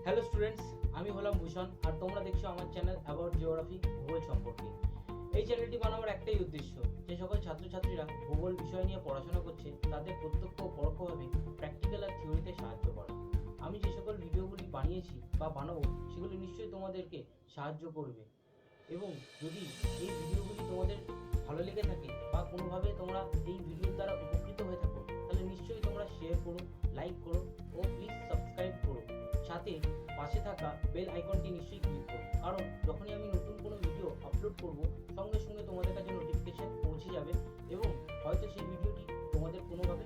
Hello students, আমি হলাম ভূষণ আর তোমরা দেখছো আমার চ্যানেল অ্যাবাউট জিওগ্রাফি ভূগোল সম্পর্কে। এই চ্যানেলটি বানাবার একটাই উদ্দেশ্য, যে সকল ছাত্রছাত্রীরা ভূগোল বিষয় নিয়ে পড়াশোনা করছে তাদের প্রত্যক্ষ ও পরোক্ষভাবে প্র্যাকটিক্যাল আর থিওরিতে সাহায্য করা। আমি যে সকল ভিডিওগুলি বানিয়েছি বা বানাবো সেগুলি নিশ্চয়ই তোমাদেরকে সাহায্য করবে, এবং যদি এই ভিডিওগুলি তোমাদের ভালো লেগে থাকে বা কোনোভাবে তোমরা এই ভিডিওর দ্বারা উপকৃত হয়ে থাকো, তাহলে নিশ্চয়ই তোমরা শেয়ার করো, লাইক করো ও প্লিজ সাবস্ক্রাইব করো। সাথে পাশে থাকা বেল আইকনটি নিশ্চয়ই ক্লিক করো, কারণ যখনই আমি নতুন কোনো ভিডিও আপলোড করব সঙ্গে সঙ্গে তোমাদের কাছে নোটিফিকেশন পৌঁছে যাবে, এবং হয়তো সেই ভিডিওটি তোমাদের কোনোভাবে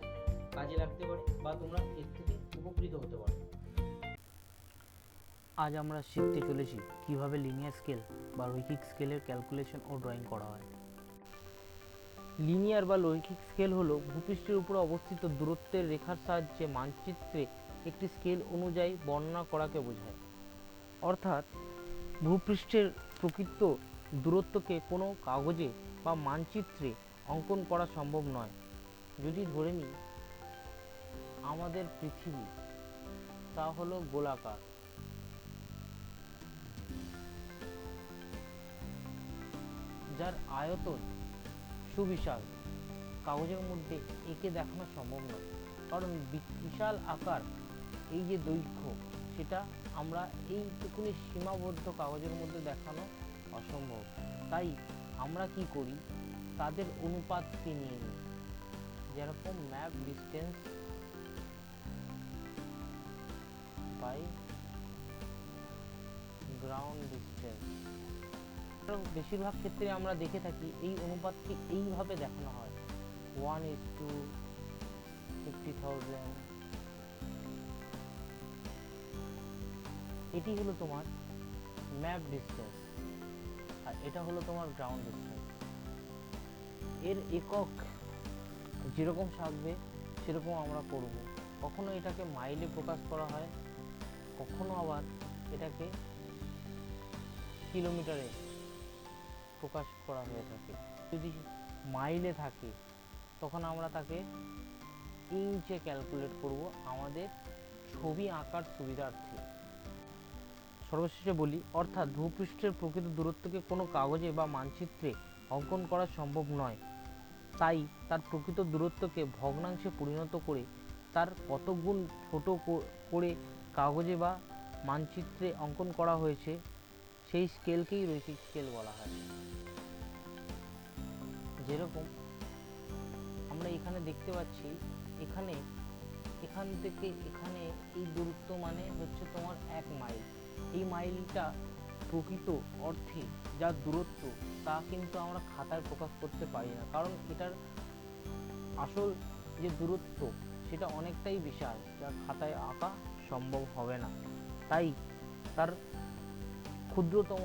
কাজে লাগতে পারে বা তোমরা এর থেকে উপকৃত হতে পারো। আজ আমরা শিখতে চলেছি কিভাবে লিনিয়ার স্কেল বা রৈখিক স্কেলের ক্যালকুলেশন ও ড্রয়িং করা হয়। লিনিয়ার বা রৈখিক স্কেল হলো ভূপৃষ্ঠের উপর অবস্থিত দূরত্বের রেখার সাহায্যে মানচিত্রে একটি স্কেল অনুযায়ী বর্ণনা করাকে বোঝায়। অর্থাৎ ভূপৃষ্ঠের প্রকৃত দূরত্বকে কোনো কাগজে বা মানচিত্রে অঙ্কন করা সম্ভব নয়। যদি ধরে নিই আমাদের পৃথিবী তা হলো গোলাকার, যার আয়তন সুবিশাল, কাগজের মধ্যে এঁকে দেখানো সম্ভব নয়, কারণ বিশাল আকার এই যে দৈর্ঘ্য সেটা আমরা এইটুকুনি সীমাবদ্ধ কাগজের মধ্যে দেখানো অসম্ভব। তাই আমরা কি করি, তাদের অনুপাতকে নিয়ে নিই, যেরকম map distance by ground distance. বেশিরভাগ ক্ষেত্রে আমরা দেখে থাকি এই অনুপাতকে এইভাবে দেখানো হয় 1:50,000। এটি হলো তোমার ম্যাপ ডিস্টেন্স আর এটা হলো তোমার গ্রাউন্ড ডিস্টেন্স। এর একক যেরকম থাকবে সেরকম আমরা করব। কখনো এটাকে মাইলে প্রকাশ করা হয়, কখনো আবার এটাকে কিলোমিটারে প্রকাশ করা হয়ে থাকে। যদি মাইলে থাকে তখন আমরা তাকে ইঞ্চে ক্যালকুলেট করব আমাদের ছবি আঁকার সুবিধার্থে। সর্বশেষে বলি, অর্থাৎ ভূপৃষ্ঠের প্রকৃত দূরত্বকে কোনো কাগজে বা মানচিত্রে অঙ্কন করা সম্ভব নয়। তাই তার প্রকৃত দূরত্বকে ভগ্নাংশে পরিণত করে তার কত গুণ ছোট করে কাগজে বা মানচিত্রে অঙ্কন করা হয়েছে সেই স্কেলকেই রৈখিক স্কেল বলা হয়। যেরকম আমরা এখানে দেখতে পাচ্ছি, এখান থেকে এখানে এই দূরত্ব মানে হচ্ছে তোমার 1 মাইল। এই মাইলটা প্রকৃত অর্থে যা দূরত্ব তা কিন্তু আমরা খাতায় প্রকাশ করতে পারি না, কারণ এটার আসল যে দূরত্ব সেটা অনেকটাই বিশাল, যা খাতায় আঁকা সম্ভব হবে না। তাই তার ক্ষুদ্রতম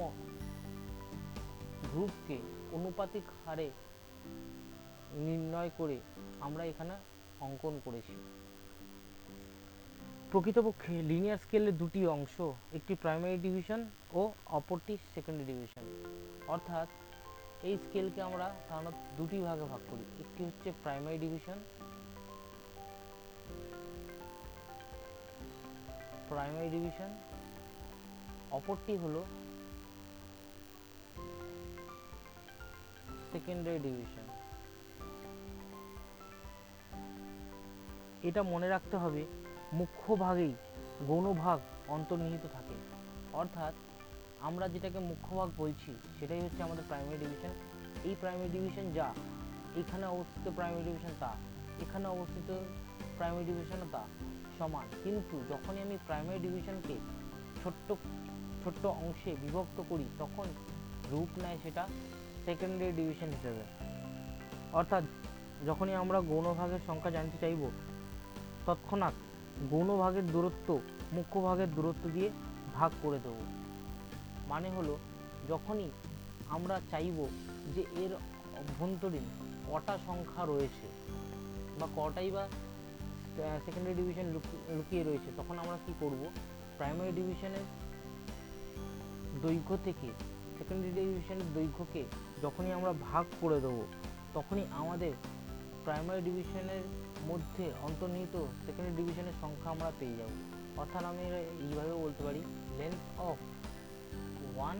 গ্রুপকে অনুপাতিক হারে নির্ণয় করে আমরা এখানে অঙ্কন করেছি। প্রকৃতপক্ষে লিনিয়ার স্কেলের দুটি অংশ, একটি প্রাইমারি ডিভিশন ও অপরটি সেকেন্ডারি ডিভিশন। অর্থাৎ এই স্কেলকে আমরা সাধারণত দুটি ভাগে ভাগ করি, একটি হচ্ছে প্রাইমারি ডিভিশন, অপরটি হলো সেকেন্ডারি ডিভিশন। এটা মনে রাখতে হবে, মুখ্য ভাগেই গৌণ ভাগ অন্তর্নিহিত থাকে। অর্থাৎ আমরা যেটাকে মুখ্য ভাগ বলছি সেটাই হচ্ছে আমাদের প্রাইমারি ডিভিশন। এই প্রাইমারি ডিভিশন যা এখানে অবস্থিত প্রাইমারি ডিভিশন তা এখানে অবস্থিত প্রাইমারি ডিভিশনও তা সমান। কিন্তু যখনই আমি প্রাইমারি ডিভিশনকে ছোট্ট ছোট্ট অংশে বিভক্ত করি তখন রূপ নেয় সেটা সেকেন্ডারি ডিভিশন হিসেবে। অর্থাৎ যখনই আমরা গৌণ ভাগের সংখ্যা জানতে চাইব তৎক্ষণাৎ গৌণ ভাগের দূরত্ব মুখ্য ভাগের দূরত্ব দিয়ে ভাগ করে দেব। মানে হলো, যখনই আমরা চাইব যে এর অভ্যন্তরীণ কটা সংখ্যা রয়েছে বা কটাই বা সেকেন্ডারি ডিভিশন লুকিয়ে রয়েছে, তখন আমরা কি করব, প্রাইমারি ডিভিশনের দৈর্ঘ্য থেকে সেকেন্ডারি ডিভিশনের দৈর্ঘ্যকে যখনই আমরা ভাগ করে দেব তখনই আমাদের প্রাইমারি ডিভিশনের মধ্যে অন্তর্নিহিত সেকেন্ডারি ডিভিশনের সংখ্যা আমরা পেয়ে যাব। অর্থাৎ আমি এইভাবে বলতে পারি length of one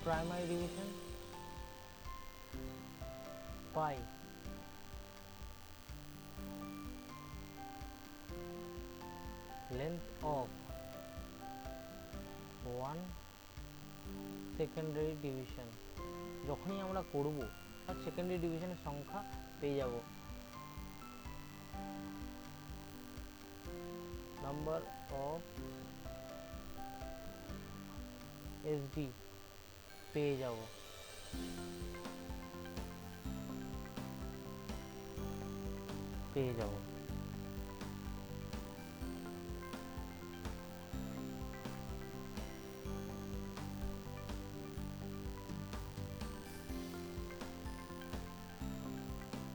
primary division by length of one secondary division। যখনই আমরা করব তার সেকেন্ডারি ডিভিশনের সংখ্যা পেয়ে যাব, নাম্বার অফ এসডি পেয়ে যাব।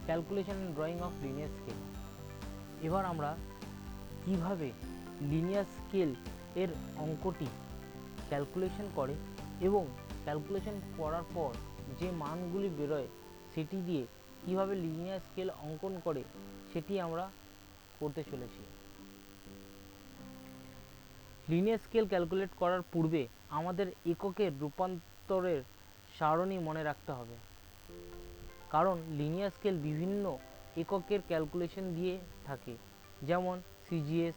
Calculation and drawing of linear scale. এবার আমরা কিভাবে লিনিয়ার স্কেল এর অঙ্কটি ক্যালকুলেশন করে এবং ক্যালকুলেশন করার পর যে মানগুলি বেরোয় সেটি দিয়ে কিভাবে লিনিয়ার স্কেল অঙ্কন করে সেটি আমরা করতে চলেছি। লিনিয়ার স্কেল ক্যালকুলেট করার পূর্বে আমাদের এককের রূপান্তরের সারণী মনে রাখতে হবে, কারণ লিনিয়ার স্কেল বিভিন্ন এককের ক্যালকুলেশন দিয়ে থাকে, যেমন সিজিএস,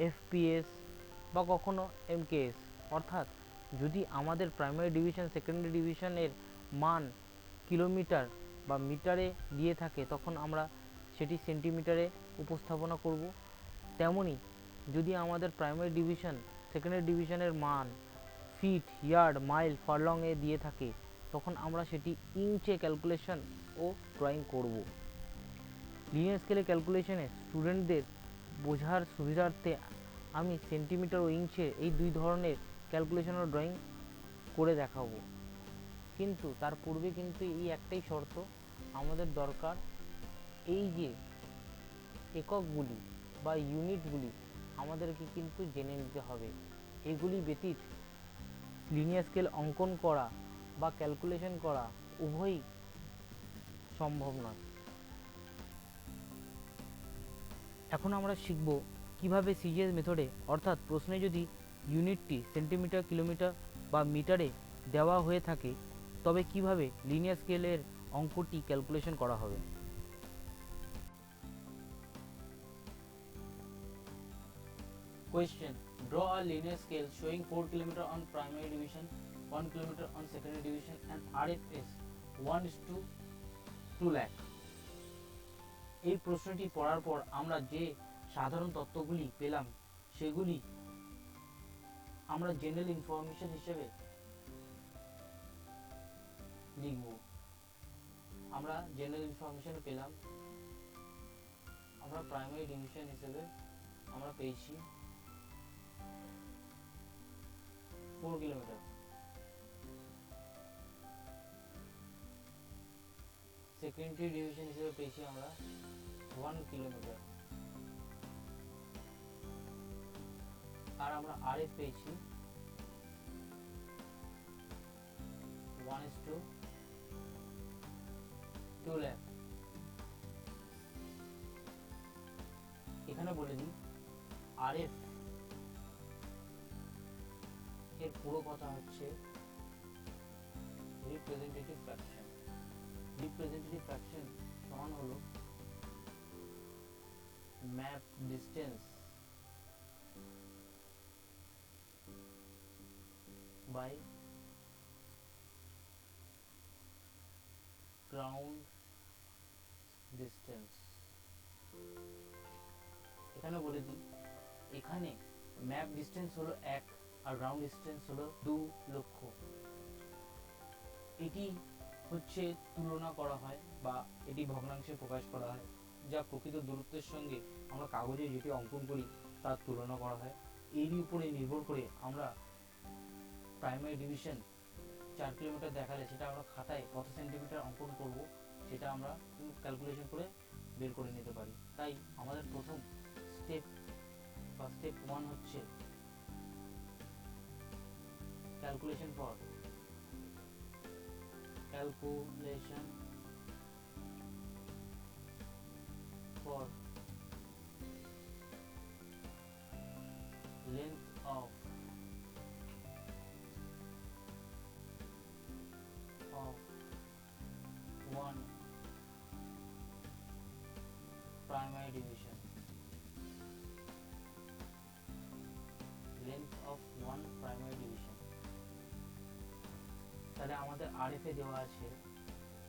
এফপিএস বা কখনো এমকেএস। অর্থাৎ যদি আমাদের প্রাইমারি ডিভিশন সেকেন্ডারি ডিভিশনের মান কিলোমিটার বা মিটারে দিয়ে থাকে তখন আমরা সেটি সেন্টিমিটারে উপস্থাপনা করব। তেমনি যদি আমাদের প্রাইমারি ডিভিশন সেকেন্ডারি ডিভিশনের মান ফিট, ইয়ার্ড, মাইল, ফারলং এ দিয়ে থাকে তখন আমরা সেটি ইঞ্চে ক্যালকুলেশন ও ড্রয়িং করব। লিনিয়ার স্কেলে ক্যালকুলেশনে স্টুডেন্টদের বোঝার সুবিধার্থে আমি সেন্টিমিটার ও ইঞ্চের এই দুই ধরনের ক্যালকুলেশন ও ড্রয়িং করে দেখাবো, কিন্তু তার পূর্বে কিন্তু এই একটাই শর্ত আমাদের দরকার, এই যে এককগুলি বা ইউনিটগুলি আমাদেরকে কিন্তু জেনে নিতে হবে। এগুলি ব্যতীত লিনিয়ার স্কেল অঙ্কন করা বা ক্যালকুলেশন করা উভয়ই সম্ভব নয়। এখন আমরা শিখব কিভাবে সিজিএস মেথডে, অর্থাৎ প্রশ্নে যদি ইউনিটটি সেন্টিমিটার, কিলোমিটার বা মিটারে দেওয়া হয়ে থাকে তবে কিভাবে লিনিয়ার স্কেলের অঙ্কটি ক্যালকুলেশন করা হবে। Question: Draw a linear scale showing 4 km on primary division, 1 km on secondary division and RFS 1:2 lakh। এই প্রশ্নটি পড়ার পর আমরা যে সাধারণ তথ্যগুলি পেলাম সেগুলি আমরা জেনারেল ইনফরমেশন হিসেবে লিখব। আমরা জেনারেল ইনফরমেশন পেলাম, আমরা প্রাইমারি ডিভিশন হিসেবে আমরা পেয়েছি 4 কিলোমিটার, সেকেন্ডারি ডিভিশন হিসেবে পেয়েছি আমরা 1 কিলোমিটার, আর আমরা আরএফ পেয়েছি 1:2 lakh। এখানে বলে দিই আরএফ এর পুরো কথা হচ্ছে রিপ্রেজেন্টেটিভ ফ্র্যাকশন। রিপ্রেজেন্টেটিভ ফ্র্যাকশন সমান হলো map distance by ground distance. এখানে বলে দিই, এখানে ম্যাপ ডিসটেন্স হলো 1 আর গ্রাউন্ড ডিসটেন্স হলো 2 লক্ষ। এটি হচ্ছে তুলনা করা হয় বা এটি ভগ্নাংশে প্রকাশ করা হয়, যা প্রকৃত দূরত্বের সঙ্গে আমরা কাগজে যেটি অঙ্কন করি তার তুলনা করা হয়। এরই উপরে নির্ভর করে আমরা প্রাইমারি ডিভিশন 4 কিলোমিটার দেখালে সেটা আমরা খাতায় কত সেন্টিমিটার অঙ্কন করব সেটা আমরা ক্যালকুলেশন করে বের করে নিতে পারি। তাই আমাদের প্রথম স্টেপ 1 হচ্ছে calculation for length of one primary division, length of one primary division। তাহলে আমাদের RF এ দেওয়া আছে,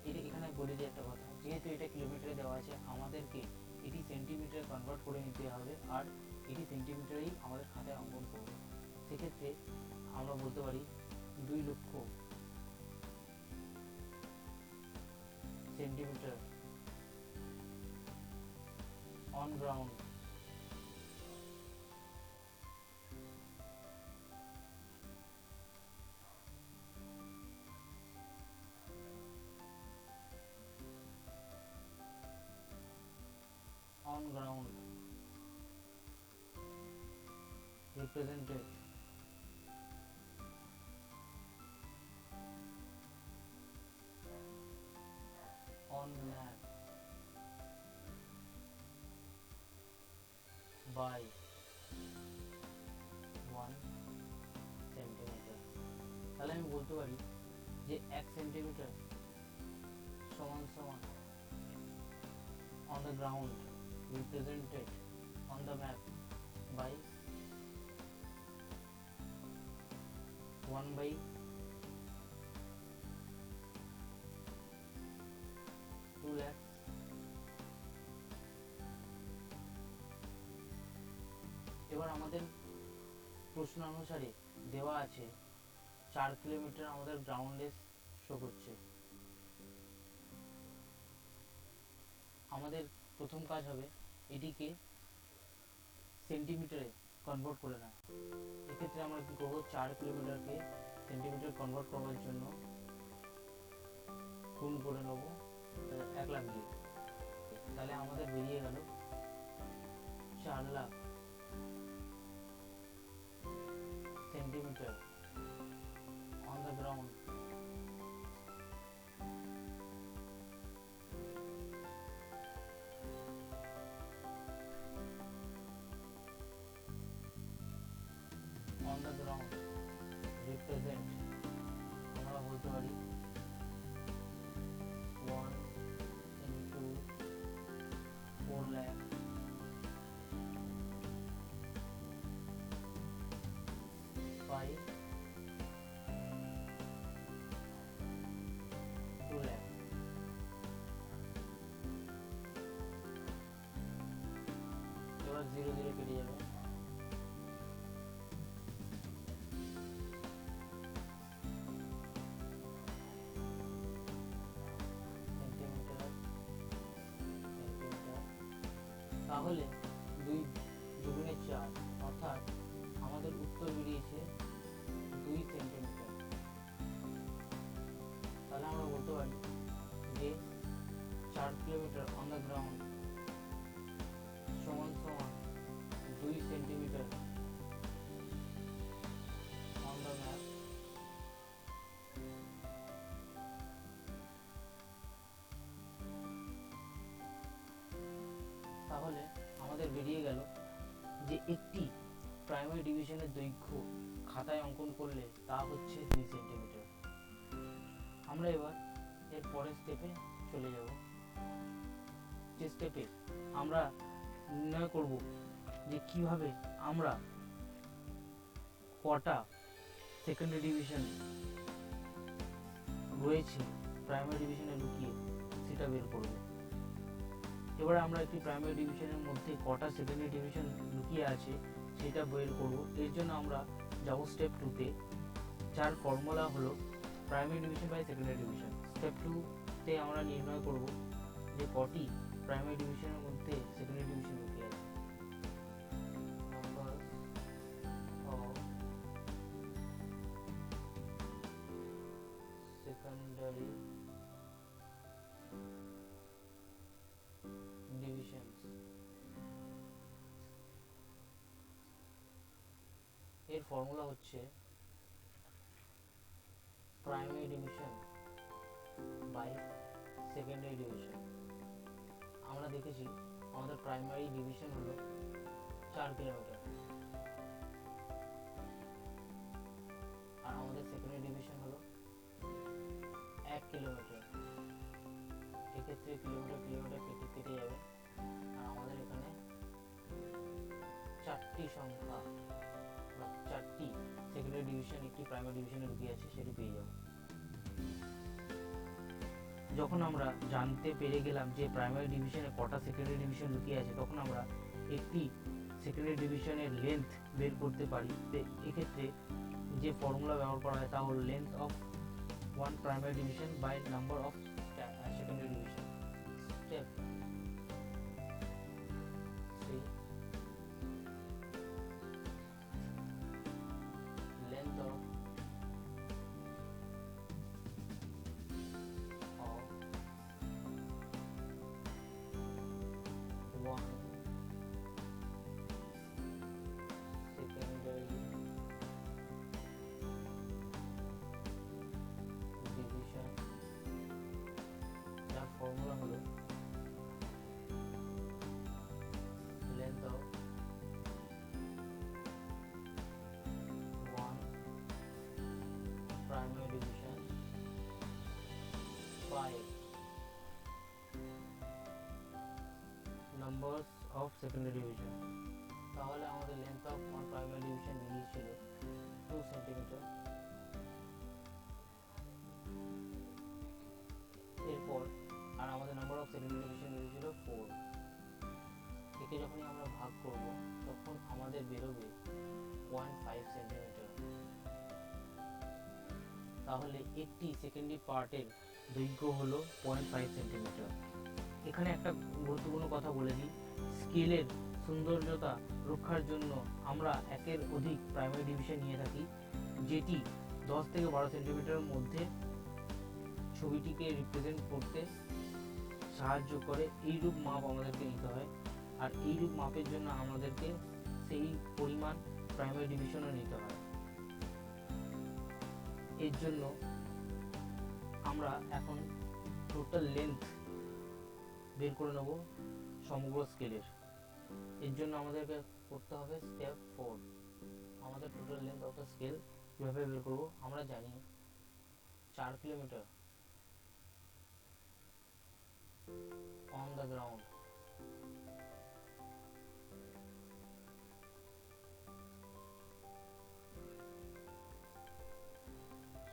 এটা এখানে বলে দিই একটা কথা, যেহেতু এটা কিলোমিটারে দেওয়া আছে আমাদেরকে এটি সেন্টিমিটারে কনভার্ট করে নিতে হবে, আর এটি সেন্টিমিটারেই আমাদের খাতায় অঙ্কন করব। সেক্ষেত্রে আমরা বলতে পারি 2 লক্ষ centimetre on ground represented on map by 1 centimetre. তাহলে আমি বলতে পারি যে 1 সেন্টিমিটার সমান সমান on the ground represented on the map by 1 by 2 lakhs। এবার আমাদের প্রশ্ন অনুসারে দেওয়া আছে 4 কিলোমিটার আমাদের গ্রাউন্ড লেস শো করছে। আমাদের প্রথম কাজ হবে এটিকে সেন্টিমিটারে কনভার্ট করে নেওয়া। এক্ষেত্রে আমরা কি করব, 4 কিলোমিটারকে সেন্টিমিটার কনভার্ট করার জন্য গুণ করে নেব 1 লাখ দিয়ে। তাহলে আমাদের বেরিয়ে গেল 4 lakh centimetre on the ground represent আমরা বলতে পারি 1 into 4 lakh by 2 lakh। এবার 0 0 কেটে যাবে, তাহলে 2 দুগুণে 4 অর্থাৎ আমাদের উত্তর বেরিয়েছে 2 সেন্টিমিটার। তাহলে আমরা বলতে পারি যে 4 কিলোমিটার অন দ্য গ্রাউন্ড সমান সমান 2 সেন্টিমিটার অন দ্য ম্যাপ তাহলে আমাদের বেরিয়ে গেল যে একটি প্রাইমারি ডিভিশনের দৈর্ঘ্য খাতায় অঙ্কন করলে তা হচ্ছে 2 সেন্টিমিটার। আমরা এবার এর পরের স্টেপে চলে যাব। যে স্টেপে আমরা নির্ণয় করব যে কিভাবে আমরা কটা সেকেন্ডারি ডিভিশন রয়েছে প্রাইমারি ডিভিশনে লুকিয়ে সেটা বের করব। এবারে আমরা একটি প্রাইমারি ডিভিশনের মধ্যে কটা সেকেন্ডারি ডিভিশন লুকিয়ে আছে সেটা বের করব। এর জন্য আমরা যাব স্টেপ 2 তে, যার ফর্মুলা হলো primary division by secondary division. Step 2 তে আমরা নির্ণয় করব যে কটি প্রাইমারি ডিভিশনের মধ্যে সেকেন্ডারি ডিভিশন লুকিয়ে আছে। Number of secondary divisions. এর ফর্মুলা হচ্ছে primary division by secondary division. আমরা দেখেছি আমাদের প্রাইমারি ডিভিশন হলো 4 কিলোমিটার, 1 কিলোমিটার। এক্ষেত্রে কিলোমিটার কেটে কেটে যাবে, আর আমাদের এখানে 4টি সংখ্যা বা 4টি সেকেন্ডারি ডিভিশন একটি প্রাইমারি ডিভিশনে লুকিয়ে আছে, সেটি পেয়ে যাব। যখন আমরা জানতে পেরে গেলাম যে প্রাইমারি ডিভিশনে কটা সেকেন্ডারি ডিভিশন লুকিয়ে আছে, তখন আমরা একটি সেকেন্ডারি ডিভিশনের লেন্থ বের করতে পারি। এক্ষেত্রে যে ফর্মুলা ব্যবহার করা হয় তা হল length of one primary division by number of secondary division. Step 3, length of one secondary division, যার ফর্মুলা হলো length of one primary division by numbers of secondary division। তাহলে আমাদের length of one primary division বেরিয়েছিল 2 centimetre. এরপর আর আমাদের number of secondary division বেরিয়েছিল 4। একে যখনই আমরা ভাগ করব তখন আমাদের বেরোবে 0.5 সেন্টিমিটার। তাহলে একটি সেকেন্ডারি পার্টের দৈর্ঘ্য হলো 0.5 সেন্টিমিটার। এখানে একটা গুরুত্বপূর্ণ কথা বলে দিই, স্কেলের সৌন্দর্যতা রক্ষার জন্য আমরা একের অধিক প্রাইমারি ডিভিশন নিয়ে থাকি, যেটি 10 থেকে 12 সেন্টিমিটারের মধ্যে ছবিটিকে রিপ্রেজেন্ট করতে সাহায্য করে। এইরূপ মাপ আমাদেরকে নিতে হয়, আর এইরূপ মাপের জন্য আমাদেরকে সেই পরিমাণ প্রাইমারি ডিভিশনও নিতে হয়। এর জন্য আমরা এখন টোটাল লেন্থ বের করে নেব সমগ্র স্কেলের। এর জন্য আমাদেরকে করতে হবে স্টেপ 4। আমাদের total length of the scale কিভাবে বের করব? আমরা জানি 4 কিলোমিটার অন দ্য গ্রাউন্ড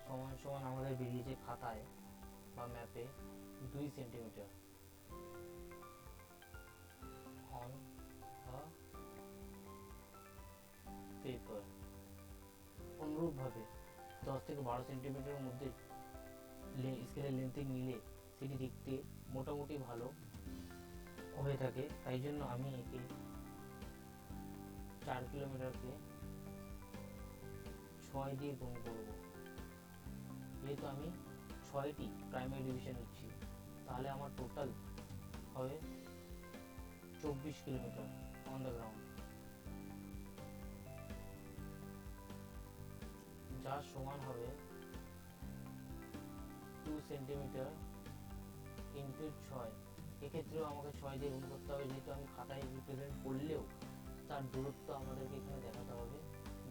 সমান সমান আমাদের বেরিয়েছে খাতায় বা ম্যাপে 2 সেন্টিমিটার অন দ্য পেপার। অনুরূপভাবে 10 থেকে 12 সেন্টিমিটারের মধ্যে স্কেলের লেন্থে নিলে সেটি দেখতে মোটামুটি ভালো হয়ে থাকে। তাই জন্য আমি একে 4 কিলোমিটারকে 6 দিয়ে গুণ করব। যেহেতু আমি 6টি প্রাইমারি ডিভিশন নিচ্ছি, তাহলে আমার টোটাল হবে 24 কিলোমিটার অন দ্য গ্রাউন্ড, যার সমান হবে 2 সেন্টিমিটার ইন্টু 6। এক্ষেত্রেও আমাকে 6 দিয়ে গুণ করতে হবে, যেহেতু আমি খাতায় রিপ্রেজেন্ট করলেও তার দূরত্ব আমাদেরকে এখানে দেখাতে হবে,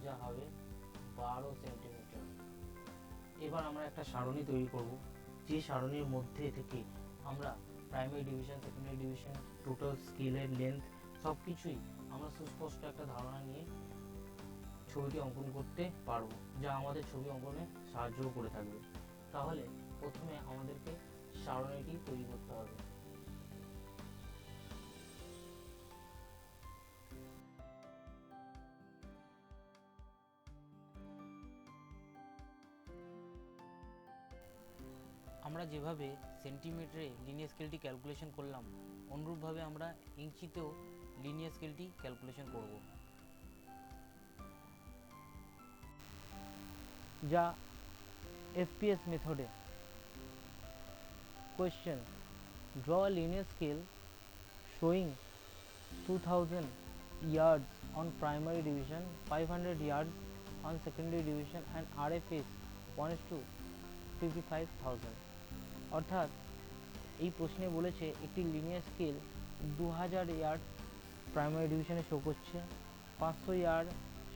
যা হবে 12 সেন্টিমিটার। এবার আমরা একটা সারণী তৈরি করব, যে সারণীর মধ্যে থেকে আমরা primary division, secondary division, total স্কেলের লেন্থ সব কিছুই আমরা সুস্পষ্ট একটা ধারণা নিয়ে ছবিটি অঙ্কন করতে পারবো, যা আমাদের ছবি অঙ্কনে সাহায্য করে থাকবে। তাহলে প্রথমে আমাদেরকে সারণীটি তৈরি করতে হবে। আমরা যেভাবে সেন্টিমিটারে লিনিয়ার স্কেলটি ক্যালকুলেশন করলাম, অনুরূপভাবে আমরা ইঞ্চিতেও লিনিয়ার স্কেলটি ক্যালকুলেশন করব, যা FPS মেথডে। Question: draw a linear scale showing 2000 yards on primary division, 500 yards on secondary division and RFS 1:55,000। অর্থাৎ এই প্রশ্নে বলেছে একটি লিনিয়ার স্কেল 2000 ইয়ার্ড প্রাইমারি ডিভিশনে শো করছে, 500 ইয়ার্ড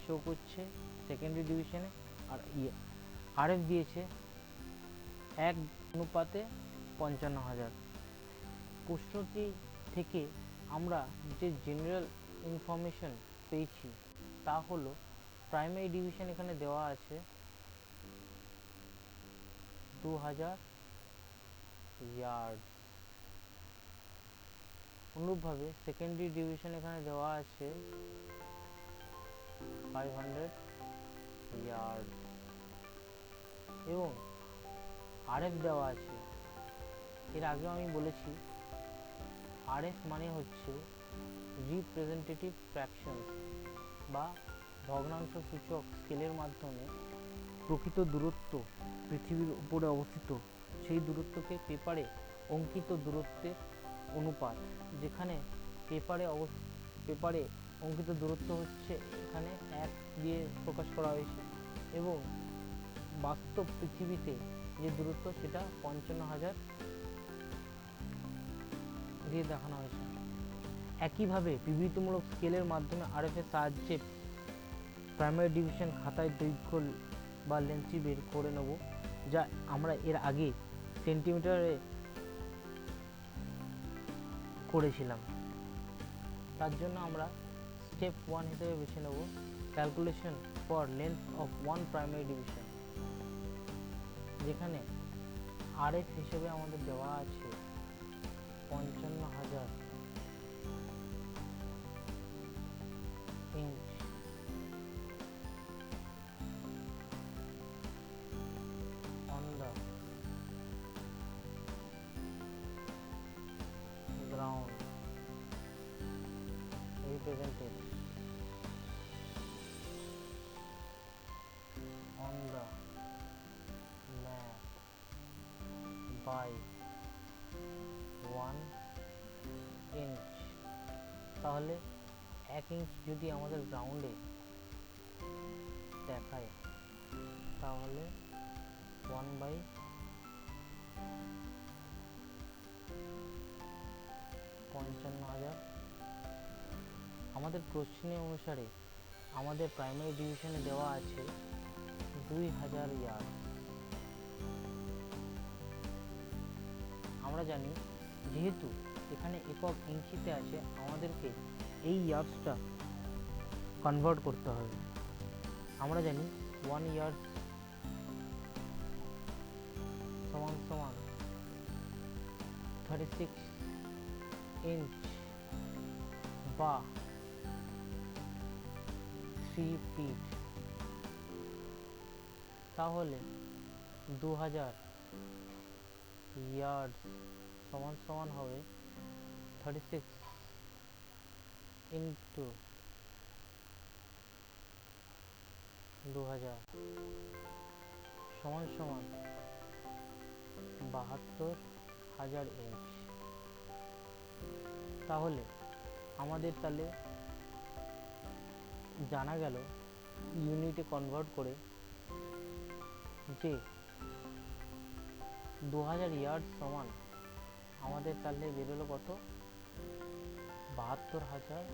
শো করছে সেকেন্ডারি ডিভিশনে, আর RF দিয়েছে 1 অনুপাতে 55,000। প্রশ্নটি থেকে আমরা যে জেনারেল ইনফরমেশন পেয়েছি তা হলো প্রাইমারি ডিভিশন এখানে দেওয়া আছে 2000 ইয়ার্ড। অনুরূপভাবে সেকেন্ডারি ডিভিশন এখানে দেওয়া আছে 500 ইয়ার্ড এবং আরএফ দেওয়া আছে। এর আগেও আমি বলেছি আরএফ মানে হচ্ছে রিপ্রেজেন্টেটিভ ফ্র্যাকশনস বা ভগ্নাংশ সূচক স্কেলের মাধ্যমে প্রকৃত দূরত্ব পৃথিবীর উপরে অবস্থিত সেই দূরত্বকে পেপারে অঙ্কিত দূরত্বের অনুপাত, যেখানে পেপারে অঙ্কিত দূরত্ব হচ্ছে এখানে 1 দিয়ে প্রকাশ করা হয়েছে এবং বাস্তব পৃথিবীতে যে দূরত্ব সেটা 55,000 দিয়ে দেখানো হয়েছে। একইভাবে বিবৃতিমূলক স্কেলের মাধ্যমে আরএফ এর সাহায্যে প্রাইমারি ডিভিশন খাতায় দৈর্ঘ্য বা লেন্থটি বের করে নেব, যা আমরা এর আগে সেন্টিমিটারে করেছিলাম। তার জন্য আমরা স্টেপ 1 হিসেবে বেছে নেব calculation for length of one primary division, যেখানে আরএফ হিসেবে আমাদের দেওয়া আছে 55,000 inch. on the ground represented on the map by 1 inch। তাহলে 1 ইঞ্চ যদি আমাদের গ্রাউন্ডে দেখায় তাহলে 1/55,000। আমাদের প্রশ্নে অনুসারে আমাদের প্রাইমারি ডিভিশনে দেওয়া আছে 2000 ইয়ার্ড। আমরা জানি যেহেতু এখানে একক ইঞ্চিতে আছে আমাদেরকে এই ইয়ার্ডসটা কনভার্ট করতে হবে। আমরা জানি 1 ইয়ার্ড সমান সমান 36 ইঞ্চ বা 3 ফিট। তাহলে 2000 ইয়ার্ড সমান সমান হবে 36 ইন্টু 2000 সমান সমান 72,000 ইঞ্চ। তাহলে আমাদের জানা গেল ইউনিটে কনভার্ট করে যে 2000 ইয়ার্ড সমান আমাদের বেরোলো কত, 72,000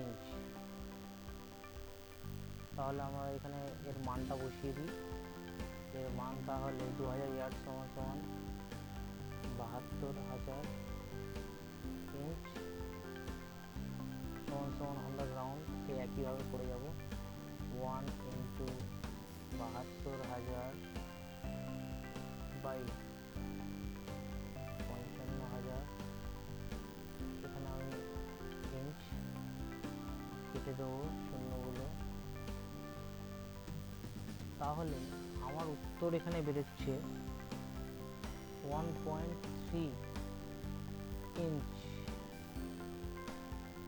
ইঞ্চ। তাহলে আমরা এখানে এর মানটা বসিয়ে দিই। এর মান তাহলে 2000 ইয়ার্ড সমান সমান 72,000 ইঞ্চ সমান সমান আমরা গ্রাউন্ডকে একইভাবে করে যাব 1 ইন্টু 72,000 বাই 55,000। এখানে আমি ইঞ্চ কেটে দেবো শূন্যগুলো। তাহলে আমার উত্তর এখানে বেরোচ্ছে 1.3 ইঞ্চ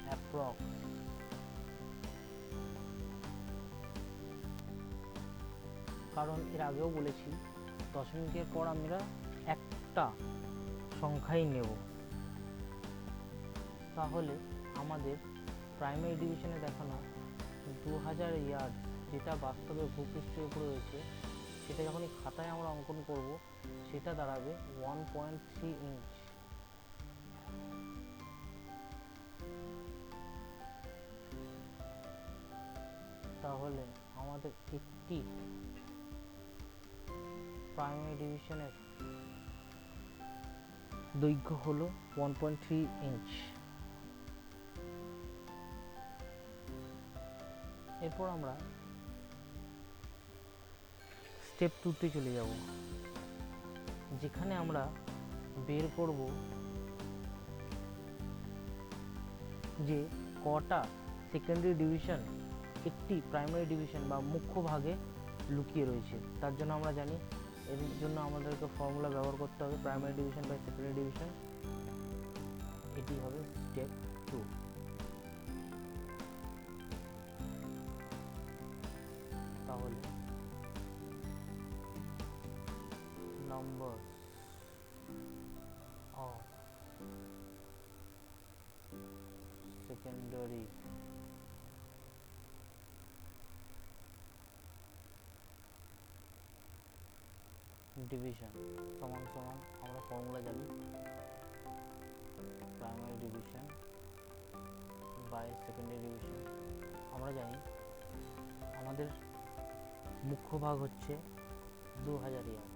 অ্যাপ্রক্স। কারণ এর আগেও বলেছি দশমিকের পর আমরা একটা সংখ্যাই নেব। তাহলে আমাদের প্রাইমারি ডিভিশনে দেখানো 2000 ইয়ার্ড যেটা বাস্তবে ভূপৃষ্ঠের উপরে রয়েছে সেটা যখনই খাতায় আমরা অঙ্কন করব সেটা দাঁড়াবে 1.3 ইঞ্চ। তাহলে আমাদের একটি প্রাইমারি ডিভিশনের দৈর্ঘ্য হলো 1.3 ইঞ্চ। এরপর আমরা স্টেপ 2তে চলে যাব, যেখানে আমরা বের করব যে কটা সেকেন্ডারি ডিভিশন একটি প্রাইমারি ডিভিশন বা মুখ্য ভাগে লুকিয়ে রয়েছে। তার জন্য আমরা জানি এর জন্য আমাদেরকে ফর্মুলা ব্যবহার করতে হবে, primary division by secondary division. এটি হবে স্টেপ 2। তাহলে নম্বর অফ সেকেন্ডারি ডিভিশন সমান সমান আমরা ফর্মুলা জানি, primary division by secondary division. আমরা জানি আমাদের মুখ্য ভাগ হচ্ছে 2000 ইয়ার্ড,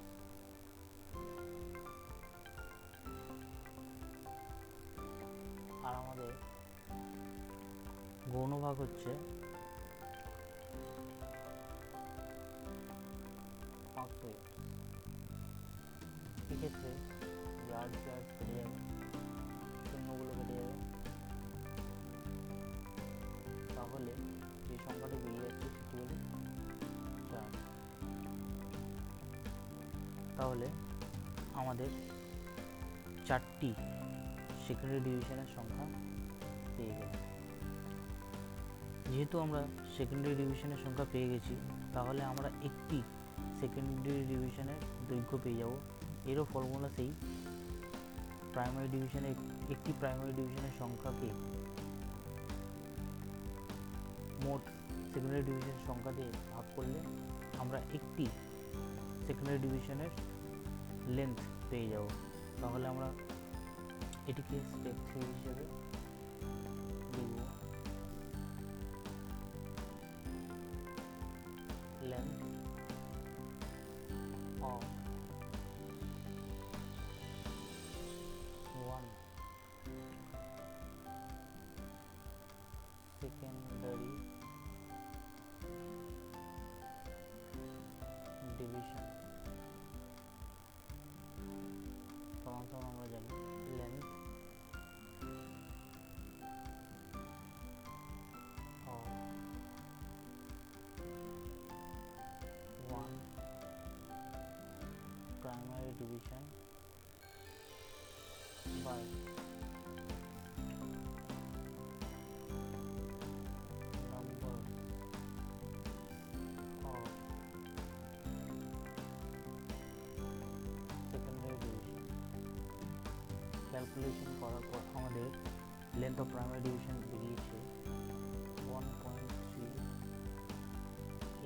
আর আমাদের গৌণ ভাগ হচ্ছে 500 ইয়ার্ড। এক্ষেত্রে ইয়ার্ড ইয়ার্ড কেটে যাবে, শূন্যগুলো কেটে যাবে, তাহলে যে সংখ্যাটি বেরিয়ে যাচ্ছে সেটি হলো 4। তাহলে আমাদের 4টি সেকেন্ডারি ডিভিশনের সংখ্যা পেয়ে গেল। যেহেতু আমরা সেকেন্ডারি ডিভিশনের সংখ্যা পেয়ে গেছি, তাহলে আমরা একটি সেকেন্ডারি ডিভিশনের দৈর্ঘ্য পেয়ে যাব। এরও ফর্মুলা সেই প্রাইমারি ডিভিশনে একটি প্রাইমারি ডিভিশনের সংখ্যাকে মোট সেকেন্ডারি ডিভিশনের সংখ্যা দিয়ে ভাগ করলে আমরা একটি সেকেন্ডারি ডিভিশনের লেন্থ পেয়ে যাব। তাহলে আমরা এটিকে স্টেপ 3 হিসেবে লিখব, length of one secondary division সমান সমান আমরা জানি length of one primary division by number of secondary division। Calculation করার পর আমাদের লেন্থ অফ প্রাইমারি ডিভিশন বেরিয়েছে 1.3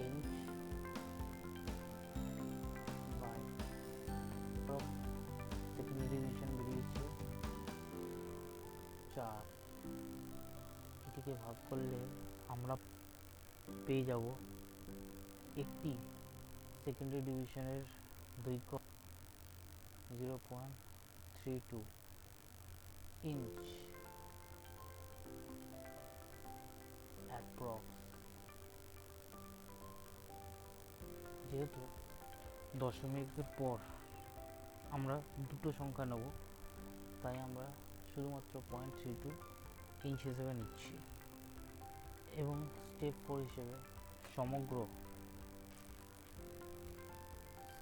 ইঞ্চ বাই সেকেন্ডারি ডিভিশন বেরিয়েছে 4। এটিকে ভাগ করলে আমরা পেয়ে যাব একটি সেকেন্ডারি ডিভিশনের দৈর্ঘ্য 0.32 ইঞ্চ অ্যাপ্রক্স। যেহেতু দশমিকের পর আমরা দুটো সংখ্যা নেব, তাই আমরা শুধুমাত্র 0.32 ইঞ্চ হিসেবে নিচ্ছি। এবং স্টেপ 4 হিসেবে সমগ্র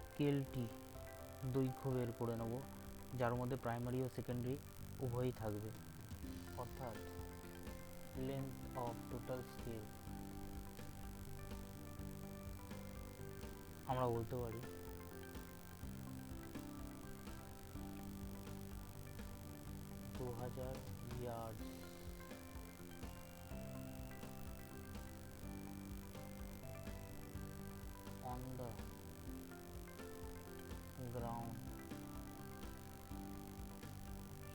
স্কেলটি দৈর্ঘ্য বের করে নেব, যার মধ্যে প্রাইমারি ও সেকেন্ডারি উভয়ই থাকবে, অর্থাৎ লেন্থ অফ টোটাল স্কেল। আমরা বলতে পারি 2000 yards on the ground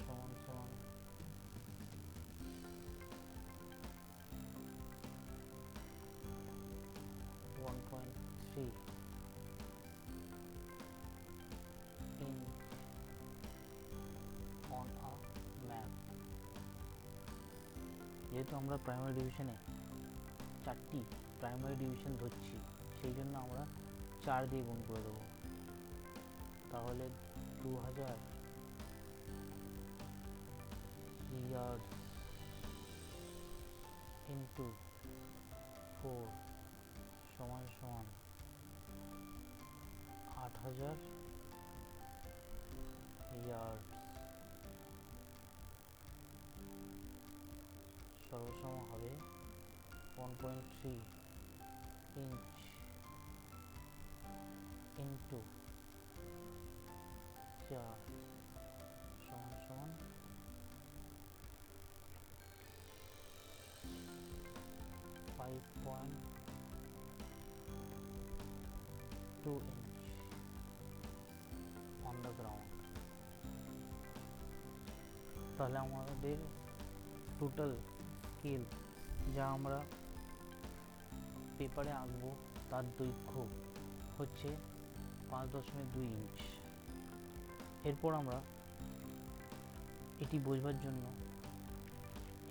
সমান সমান 1.3 inch on a map. যেহেতু আমরা প্রাইমারি ডিভিশনে 4টি প্রাইমারি ডিভিশন ধরছি, সেই জন্য আমরা 4 দিয়ে গুণ করে দেবো। তাহলে 2000 yards into 4 সমান সমান 8000 yards। সর্বসম হবে 1.3 inch into 4 সমান সমান 5.2 inch on the ground। তাহলে আমাদের টোটাল স্কেল যা আমরা পেপারে আঁকবো তার দৈর্ঘ্য হচ্ছে 5.2 ইঞ্চ। এরপর আমরা এটি বোঝবার জন্য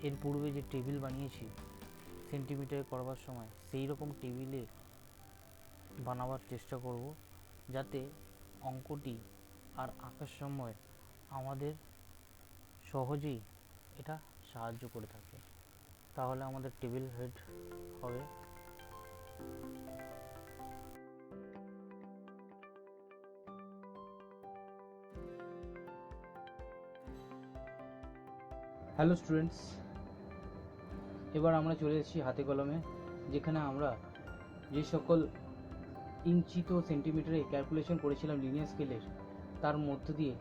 এর পূর্বে যে টেবিল বানিয়েছি সেন্টিমিটারে করবার সময়, সেই রকম টেবিলে বানাবার চেষ্টা করব, যাতে অঙ্কটি আর আঁকার সময় আমাদের সহজেই এটা সাহায্য করে থাকে। তাহলে আমাদের টেবিল হেড হবে হ্যালো স্টুডেন্টস, এবার আমরা চলে এসেছি হাতে কলমে, যেখানে আমরা যে সকল ইঞ্চি তো সেন্টিমিটারে ক্যালকুলেশন করেছিলাম লিনিয়ার স্কেলের, তার মধ্য দিয়ে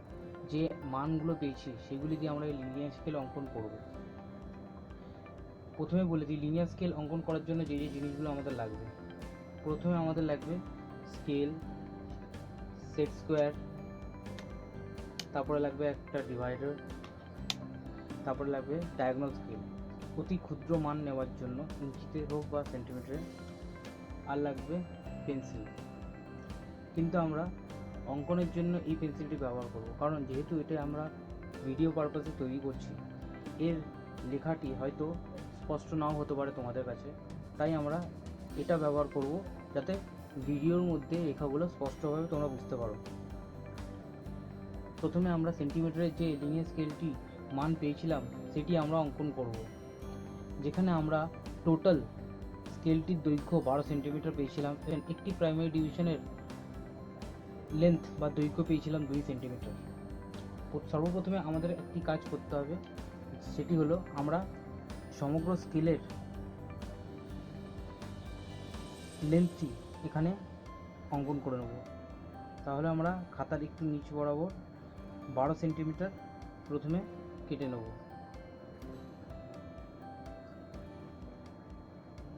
যে মানগুলো পেয়েছি সেগুলি দিয়ে আমরা এই লিনিয়ার স্কেল অঙ্কন করব। প্রথমে বলে দিই, লিনিয়ার স্কেল অঙ্কন করার জন্য যে যে জিনিসগুলো আমাদের লাগবে। প্রথমে আমাদের লাগবে স্কেল, সেট স্কোয়ার, তারপরে লাগবে একটা ডিভাইডার, তারপরে লাগবে ডায়াগোনাল স্কেল অতি ক্ষুদ্র মান নেওয়ার জন্য, ইঞ্চিতে হোক বা সেন্টিমিটারে, আর লাগবে পেন্সিল। কিন্তু আমরা অঙ্কনের জন্য এই পেন্সিলটি ব্যবহার করব, কারণ যেহেতু এটা আমরা ভিডিও পারপাসে তৈরি করছি, এর লেখাটি হয়তো স্পষ্ট নাও হতে পারে তোমাদের কাছে, তাই আমরা এটা ব্যবহার করব যাতে ভিডিওর মধ্যে লেখাগুলো স্পষ্টভাবে তোমরা বুঝতে পারো। প্রথমে আমরা সেন্টিমিটারের যে লিনিয়ার স্কেলটি মান পেয়েছিলাম সেটি আমরা অঙ্কন করব, যেখানে আমরা টোটাল স্কেলটির দৈর্ঘ্য 12 সেন্টিমিটার পেয়েছিলাম, একটি প্রাইমারি ডিভিশনের লেন্থ বা দৈর্ঘ্য পেয়েছিলাম 2 সেন্টিমিটার। সর্বপ্রথমে আমাদের একটি কাজ করতে হবে, সেটি হলো আমরা সমগ্র স্কেলের লেন্থটি এখানে অঙ্কন করে নেব। তাহলে আমরা খাতার একটু নিচু বরাবর 12 সেন্টিমিটার প্রথমে কেটে নেব।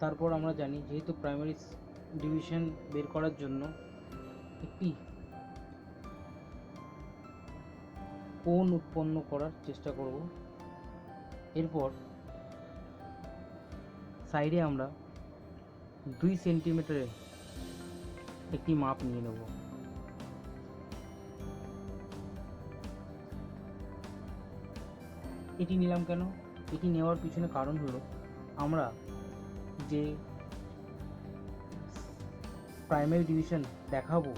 তারপর আমরা জানি, যেহেতু প্রাইমারি ডিভিশন বের করার জন্য একটি কোণ উৎপন্ন করার চেষ্টা করব। এরপর সাইডে আমরা 2 সেন্টিমিটারে একটি মাপ নিয়ে নেব। এটি নিলাম কেন? এটি নেওয়ার পিছনে কারণ হলো, আমরা যে প্রাইমারি ডিভিশন দেখাবো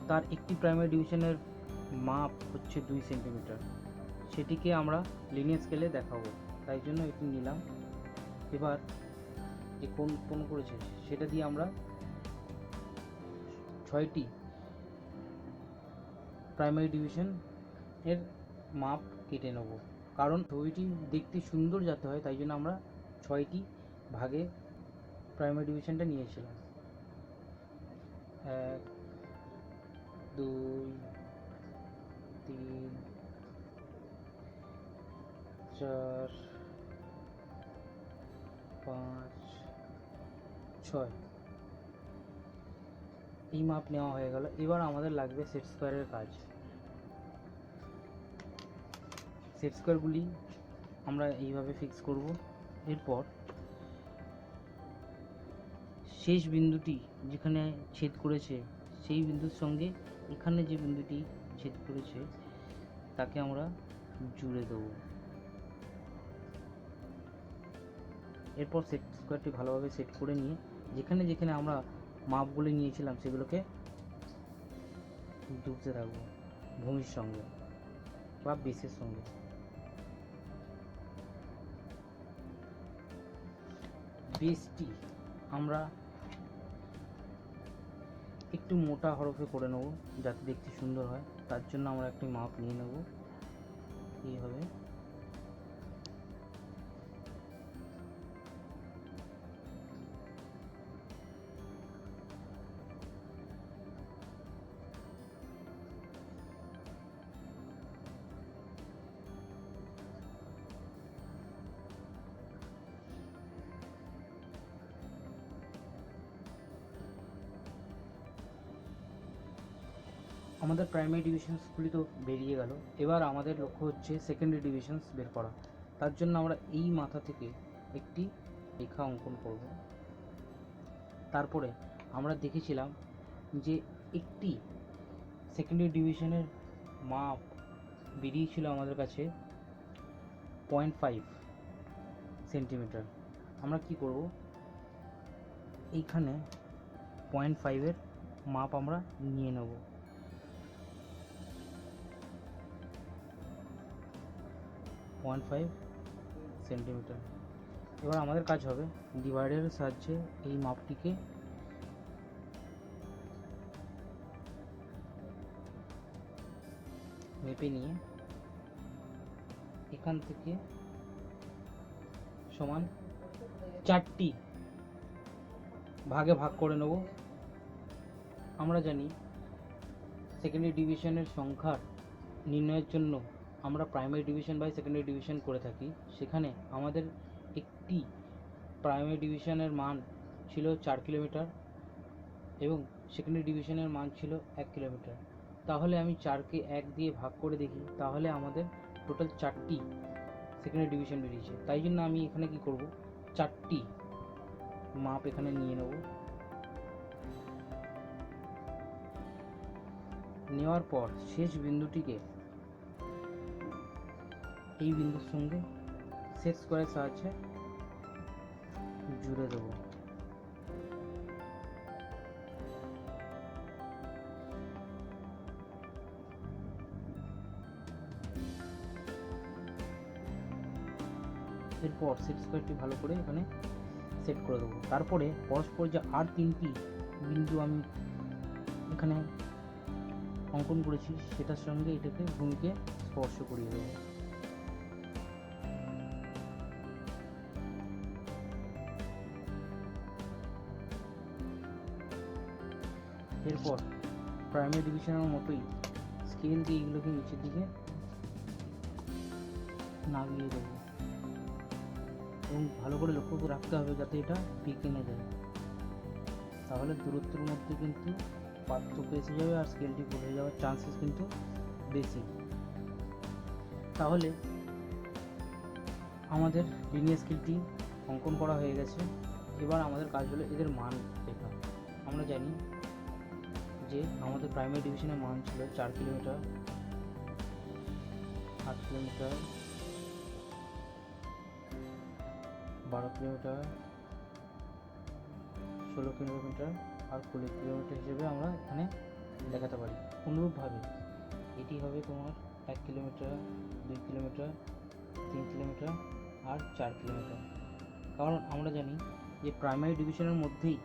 তার একটি প্রাইমারি ডিভিশনের মাপ হচ্ছে 2 সেন্টিমিটার, সেটিকে আমরা লিনিয়ার স্কেলে দেখাবো, তাই জন্য এটি নিলাম। এবার যে কোণ উৎপন্ন করেছে সেটা দিয়ে আমরা 6টি প্রাইমারি ডিভিশন এর মাপ কেটে নেব, কারণ ছবিটি দেখতে সুন্দর যাতে হয়, তাই জন্য আমরা 6টি ভাগে প্রাইমারি ডিভিশনটা নিয়েছিলাম। 1 2 3 4 5 6 এই মাপ নেওয়া হয়ে গেল। এবার আমাদের লাগবে সেট স্কোয়ারের কাজ। সেট স্কোয়ারগুলি আমরা এইভাবে ফিক্স করব। এরপর শেষ বিন্দুটি যেখানে ছেদ করেছে সেই বিন্দুর সঙ্গে এখানে যে বিন্দুটি ছেদ করেছে তাকে আমরা জুড়ে দেবো। এরপর সেট স্কোয়ারটি ভালোভাবে সেট করে নিয়ে যেখানে যেখানে আমরা মাপগুলো নিয়েছিলাম সেগুলোকে জুড়তে থাকবো ভূমির সঙ্গে বা বেসের সঙ্গে। বেসটি আমরা একটু মোটা হরফে করে নেব যাতে দেখতে সুন্দর হয়, তার জন্য আমরা একটি মাপ নিয়ে নেব এইভাবে। আমাদের প্রাইমারি ডিভিশনসগুলি তো বেরিয়ে গেল, এবার আমাদের লক্ষ্য হচ্ছে সেকেন্ডারি ডিভিশনস বের করা। তার জন্য আমরা এই মাথা থেকে একটি রেখা অঙ্কন করব। তারপরে আমরা দেখেছিলাম যে একটি সেকেন্ডারি ডিভিশনের মাপ বেরিয়েছিল আমাদের কাছে 0.5 সেন্টিমিটার। আমরা কি করব, এইখানে 0.5-এর মাপ আমরা নিয়ে নেব। 0.5 সেন্টিমিটার। এবার আমাদের কাজ হবে ডিভাইডারের সাহায্যে এই মাপটিকে মেপে নিয়ে এখান থেকে সমান 4টি ভাগে ভাগ করে নেব। আমরা জানি সেকেন্ডারি ডিভিশনের সংখ্যার নির্ণয়ের জন্য আমরা primary division by secondary division করে থাকি। সেখানে আমাদের একটি প্রাইমারি ডিভিশনের মান ছিল 4 কিলোমিটার এবং সেকেন্ডারি ডিভিশনের মান ছিল 1 কিলোমিটার। তাহলে আমি 4কে 1 দিয়ে ভাগ করে দেখি, তাহলে আমাদের টোটাল 4টি সেকেন্ডারি ডিভিশন বেরিয়েছে। তাই জন্য আমি এখানে কি করব, 4টি মাপ এখানে নিয়ে নেব। নেওয়ার পর শেষ বিন্দুটিকে এই বিন্দুর সঙ্গে সেট স্কোয়ারের সাহায্যে জুড়ে দেব। এরপর সেট স্কোয়ারটি ভালো করে এখানে সেট করে দেবো। তারপরে পরস্পর যে আর 3টি বিন্দু আমি এখানে অঙ্কন করেছি সেটার সঙ্গে এটাকে ভূমিকে স্পর্শ করিয়ে দেবো। এরপর প্রাইমারি ডিভিশনের মতোই স্কেল দিয়ে এগুলোকে নিচের দিকে নামিয়ে দেবো এবং ভালো করে লক্ষ্য করে রাখতে হবে যাতে এটা পিকে না যায়, তাহলে দূরত্বের মধ্যে কিন্তু পার্থক্য এসে যাবে আর স্কেলটি ভুল হয়ে যাওয়ার চান্সেস কিন্তু বেশি। তাহলে আমাদের লিনিয়ার স্কেলটি অঙ্কন করা হয়ে গেছে। এবার আমাদের কাজ হলো এদের মান লেখা। আমরা জানি যে আমাদের প্রাইমারি ডিভিশনের মান ছিল 4 কিলোমিটার, 8 কিলোমিটার, 12 কিলোমিটার, 16 কিলোমিটার আর 20 কিলোমিটার হিসেবে আমরা এখানে দেখাতে পারি। অনুরূপভাবে এটি হবে তোমার 1 কিলোমিটার, 2 কিলোমিটার, 3 কিলোমিটার আর 4 কিলোমিটার। কারণ আমরা জানি যে প্রাইমারি ডিভিশনের মধ্যেই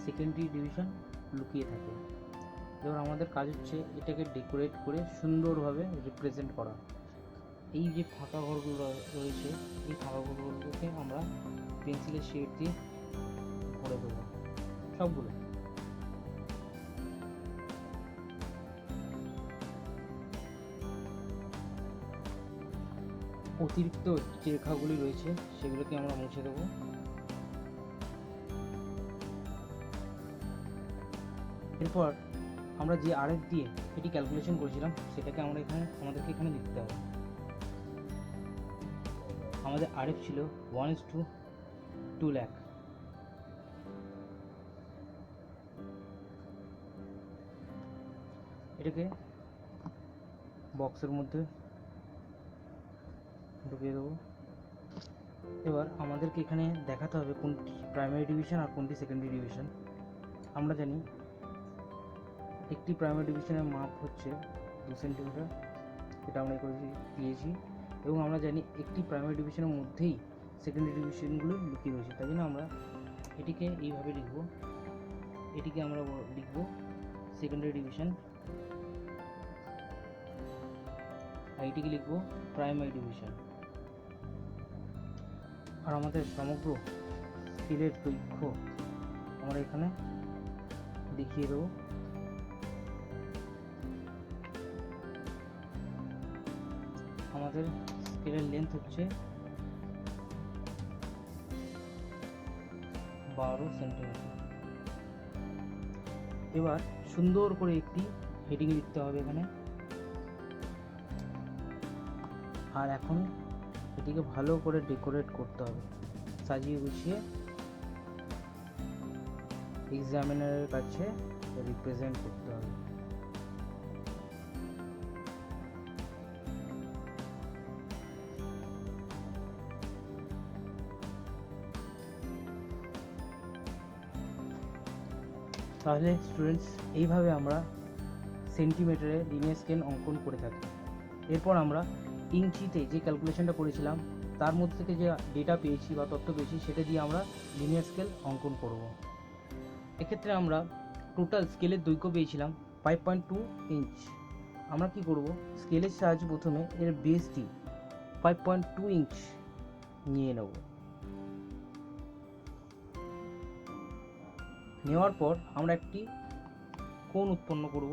সেকেন্ডারি ডিভিশন লুকিয়ে থাকে। এবার আমাদের কাজ হচ্ছে এটাকে ডেকোরেট করে সুন্দরভাবে রিপ্রেজেন্ট করা। এই যে ফাঁকা ঘরগুলো রয়েছে এই ফাঁকা ঘরগুলোকে আমরা পেন্সিলের শেড দিয়ে ভরে দেবো সবগুলো। অতিরিক্ত যে রেখাগুলি রয়েছে সেগুলোকে আমরা মুছে দেবো। এরপর আমরা যে আরএফ দিয়ে এটি ক্যালকুলেশন করেছিলাম সেটাকে আমাদেরকে এখানে লিখতে হবে। আমাদের আরএফ ছিল 1:2 লাখ। এটাকে বক্সের মধ্যে ঢুকিয়ে দেবো। এবার আমাদেরকে এখানে দেখাতে হবে কোনটি প্রাইমারি ডিভিশন আর কোনটি সেকেন্ডারি ডিভিশন। আমরা জানি একটি প্রাইমারি ডিভিশনের মাপ হচ্ছে 2 সেন্টিমিটার, এটা আমরা করেছি দিয়েছি, এবং আমরা জানি একটি প্রাইমারি ডিভিশনের মধ্যেই সেকেন্ডারি ডিভিশনগুলো লুকিয়ে রয়েছে। তাই জন্য আমরা এটিকে এইভাবে লিখব, এটিকে আমরা লিখব সেকেন্ডারি ডিভিশন, আর এটিকে লিখব প্রাইমারি ডিভিশন। আর আমাদের সমগ্র স্কেলের দৈর্ঘ্য আমরা এখানে দেখিয়ে দেবো। আমাদের স্কেলের লেন্থ হচ্ছে 12 সেন্টিমিটার। এবার সুন্দর করে একটি হেডিং লিখতে হবে এখানে। আর এখন এটিকে ভালো করে ডেকোরেট করতে হবে, সাজিয়ে গুছিয়ে এক্সামিনারের কাছে রিপ্রেজেন্ট করতে হবে। তাহলে স্টুডেন্টস, এইভাবে আমরা সেন্টিমিটারে লিনিয়ার স্কেল অঙ্কন করে থাকি। এরপর আমরা ইঞ্চিতে যে ক্যালকুলেশনটা করেছিলাম তার মধ্যে থেকে যে ডেটা পেয়েছি বা তথ্য পেয়েছি সেটা দিয়ে আমরা লিনিয়ার স্কেল অঙ্কন করব। এক্ষেত্রে আমরা টোটাল স্কেলের দৈর্ঘ্য পেয়েছিলাম 5.2 ইঞ্চ। আমরা কি করব, স্কেলের সাহায্যে প্রথমে এর বেসটি 5.2 ইঞ্চ নিয়ে নেব। নেওয়ার পর আমরা একটি কোণ উৎপন্ন করব।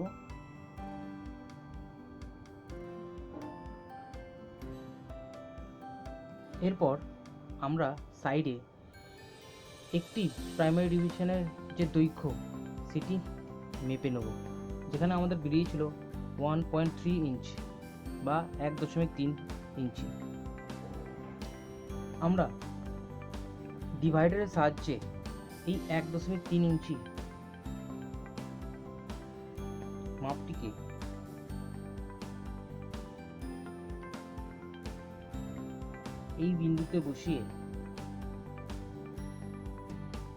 এরপর আমরা সাইডে একটি প্রাইমারি ডিভিশনের যে দৈর্ঘ্য সেটি মেপে নেব, যেখানে আমাদের বেরিয়েছিল 1.3 ইঞ্চ বা 1.3 ইঞ্চি। আমরা ডিভাইডারের সাহায্যে এই 1.3 ইঞ্চি মাপটিকে এই বিন্দুতে বসিয়ে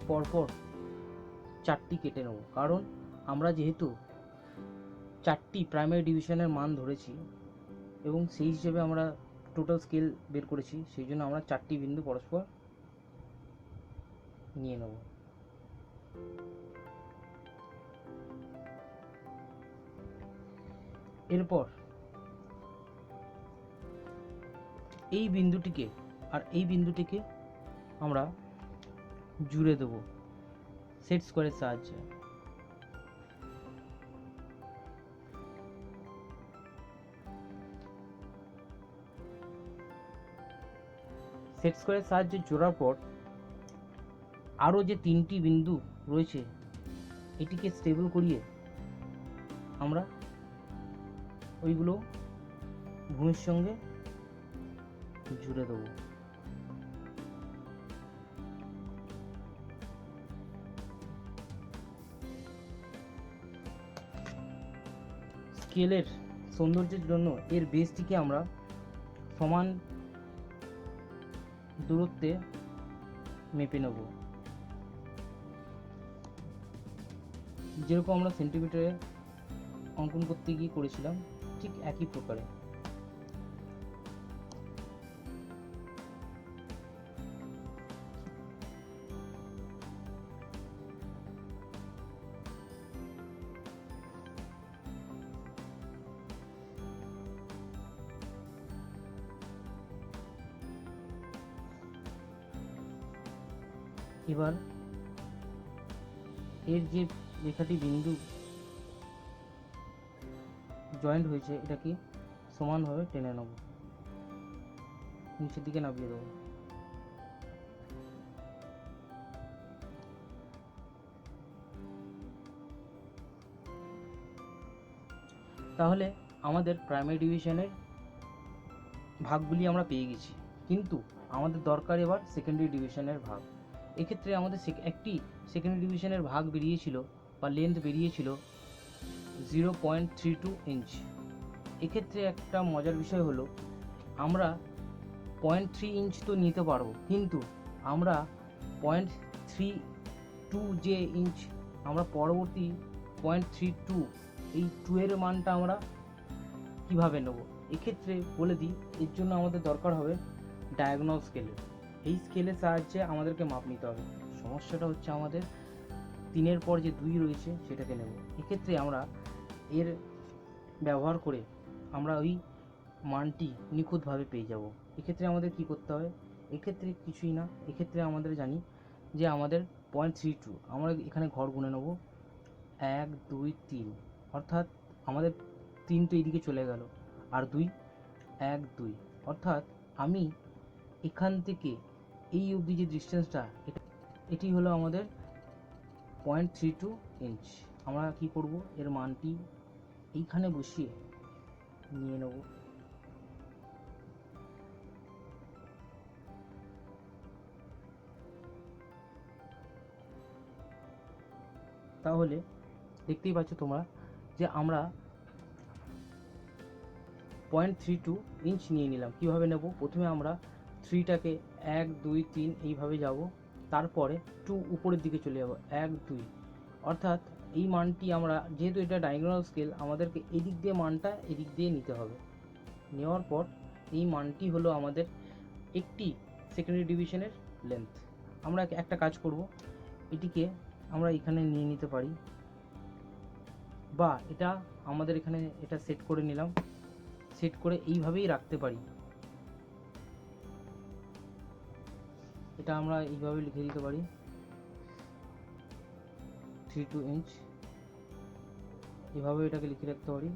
পরপর 4টি কেটে নেব, কারণ আমরা যেহেতু 4টি প্রাইমারি ডিভিশনের মান ধরেছি এবং সেই হিসেবে আমরা টোটাল স্কেল বের করেছি, সেই জন্য আমরা 4টি বিন্দু পরস্পর নিয়ে নেব। এরপর এই বিন্দুটিকে আর এই বিন্দুটিকে আমরা জুড়ে দেব সেট স্কোয়ারের সাহায্যে। সেট স্কোয়ারের সাহায্যে জোড়ার পর আরও যে 3টি বিন্দু রয়েছে এটিকে স্টেবল করিয়ে আমরা ওইগুলো ভূমির সঙ্গে জুড়ে দেবো। স্কেলের সৌন্দর্যের জন্য এর বেসটিকে আমরা সমান দূরত্বে মেপে নেব, যেরকম আমরা সেন্টিমিটারে অঙ্কন করতে গিয়ে করেছিলাম ঠিক একই প্রকারে। এবার এর যে রেখাটি বিন্দু জয়েন্ট হয়েছে এটাকে সমানভাবে টেনে নেব, নিচের দিকে নামিয়ে দেবো। তাহলে আমাদের প্রাইমারি ডিভিশনের ভাগগুলি আমরা পেয়ে গেছি, কিন্তু আমাদের দরকার এবার সেকেন্ডারি ডিভিশনের ভাগ। এক্ষেত্রে আমাদের একটি সেকেন্ডারি ডিভিশনের ভাগ বেরিয়েছিল বা লেন্থ বেরিয়েছিল 0.32 ইঞ্চ। এক্ষেত্রে একটা মজার বিষয় হলো আমরা 0.3 ইঞ্চ তো নিতে পারবো, কিন্তু আমরা 0.32 যে ইঞ্চ আমরা পরবর্তী 0.32 এই 2 এর মানটা আমরা কিভাবে নেব। এক্ষেত্রে বলে দিই, এর জন্য আমাদের দরকার হবে ডায়াগোনাল স্কেলের। এই স্কেলের সাহায্যে আমাদেরকে মাপ নিতে হবে। সমস্যাটা হচ্ছে আমাদের 3-এর পর যে 2 রয়েছে সেটাকে নেব। এক্ষেত্রে আমরা এর ব্যবহার করে আমরা ওই মানটি নিখুঁতভাবে পেয়ে যাব। এক্ষেত্রে আমাদের কি করতে হবে? এক্ষেত্রে কিছুই না, এক্ষেত্রে আমাদের জানি যে আমাদের 0.32, আমরা এখানে ঘর গুনে নেব 1 2 3, অর্থাৎ আমাদের 3 তো এইদিকে চলে গেল, আর 2 1 2, অর্থাৎ আমি এখান থেকে এই অবধি যে ডিস্টেন্সটা, এটি হলো আমাদের 0.32 ইঞ্চ। আমরা কি করব, এর মানটি এইখানে বসিয়ে নিয়ে নেব। তাহলে দেখতেই পাচ্ছ তোমরা যে আমরা 0.32 ইঞ্চ নিয়ে নিলাম। কিভাবে নেব? প্রথমে আমরা 3টাকে 1 2 3 এইভাবে যাব, তারপরে 2 উপরের দিকে চলে যাব 1 2, অর্থাৎ এই মানটি আমরা, যেহেতু এটা ডায়াগোনাল স্কেল, আমাদেরকে এদিক দিয়ে মানটা এদিক দিয়ে নিতে হবে। নেওয়ার পর এই মানটি হলো আমাদের একটি সেকেন্ডারি ডিভিশনের লেন্থ। আমরা একটা কাজ করব, এটিকে আমরা এখানে নিয়ে নিতে পারি, বা এটা আমাদের এখানে এটা সেট করে নিলাম, সেট করে এইভাবেই রাখতে পারি। এটা আমরা এইভাবে লিখে দিতে পারি 32 ইঞ্চ, এভাবে এটাকে লিখে রাখতে পারি।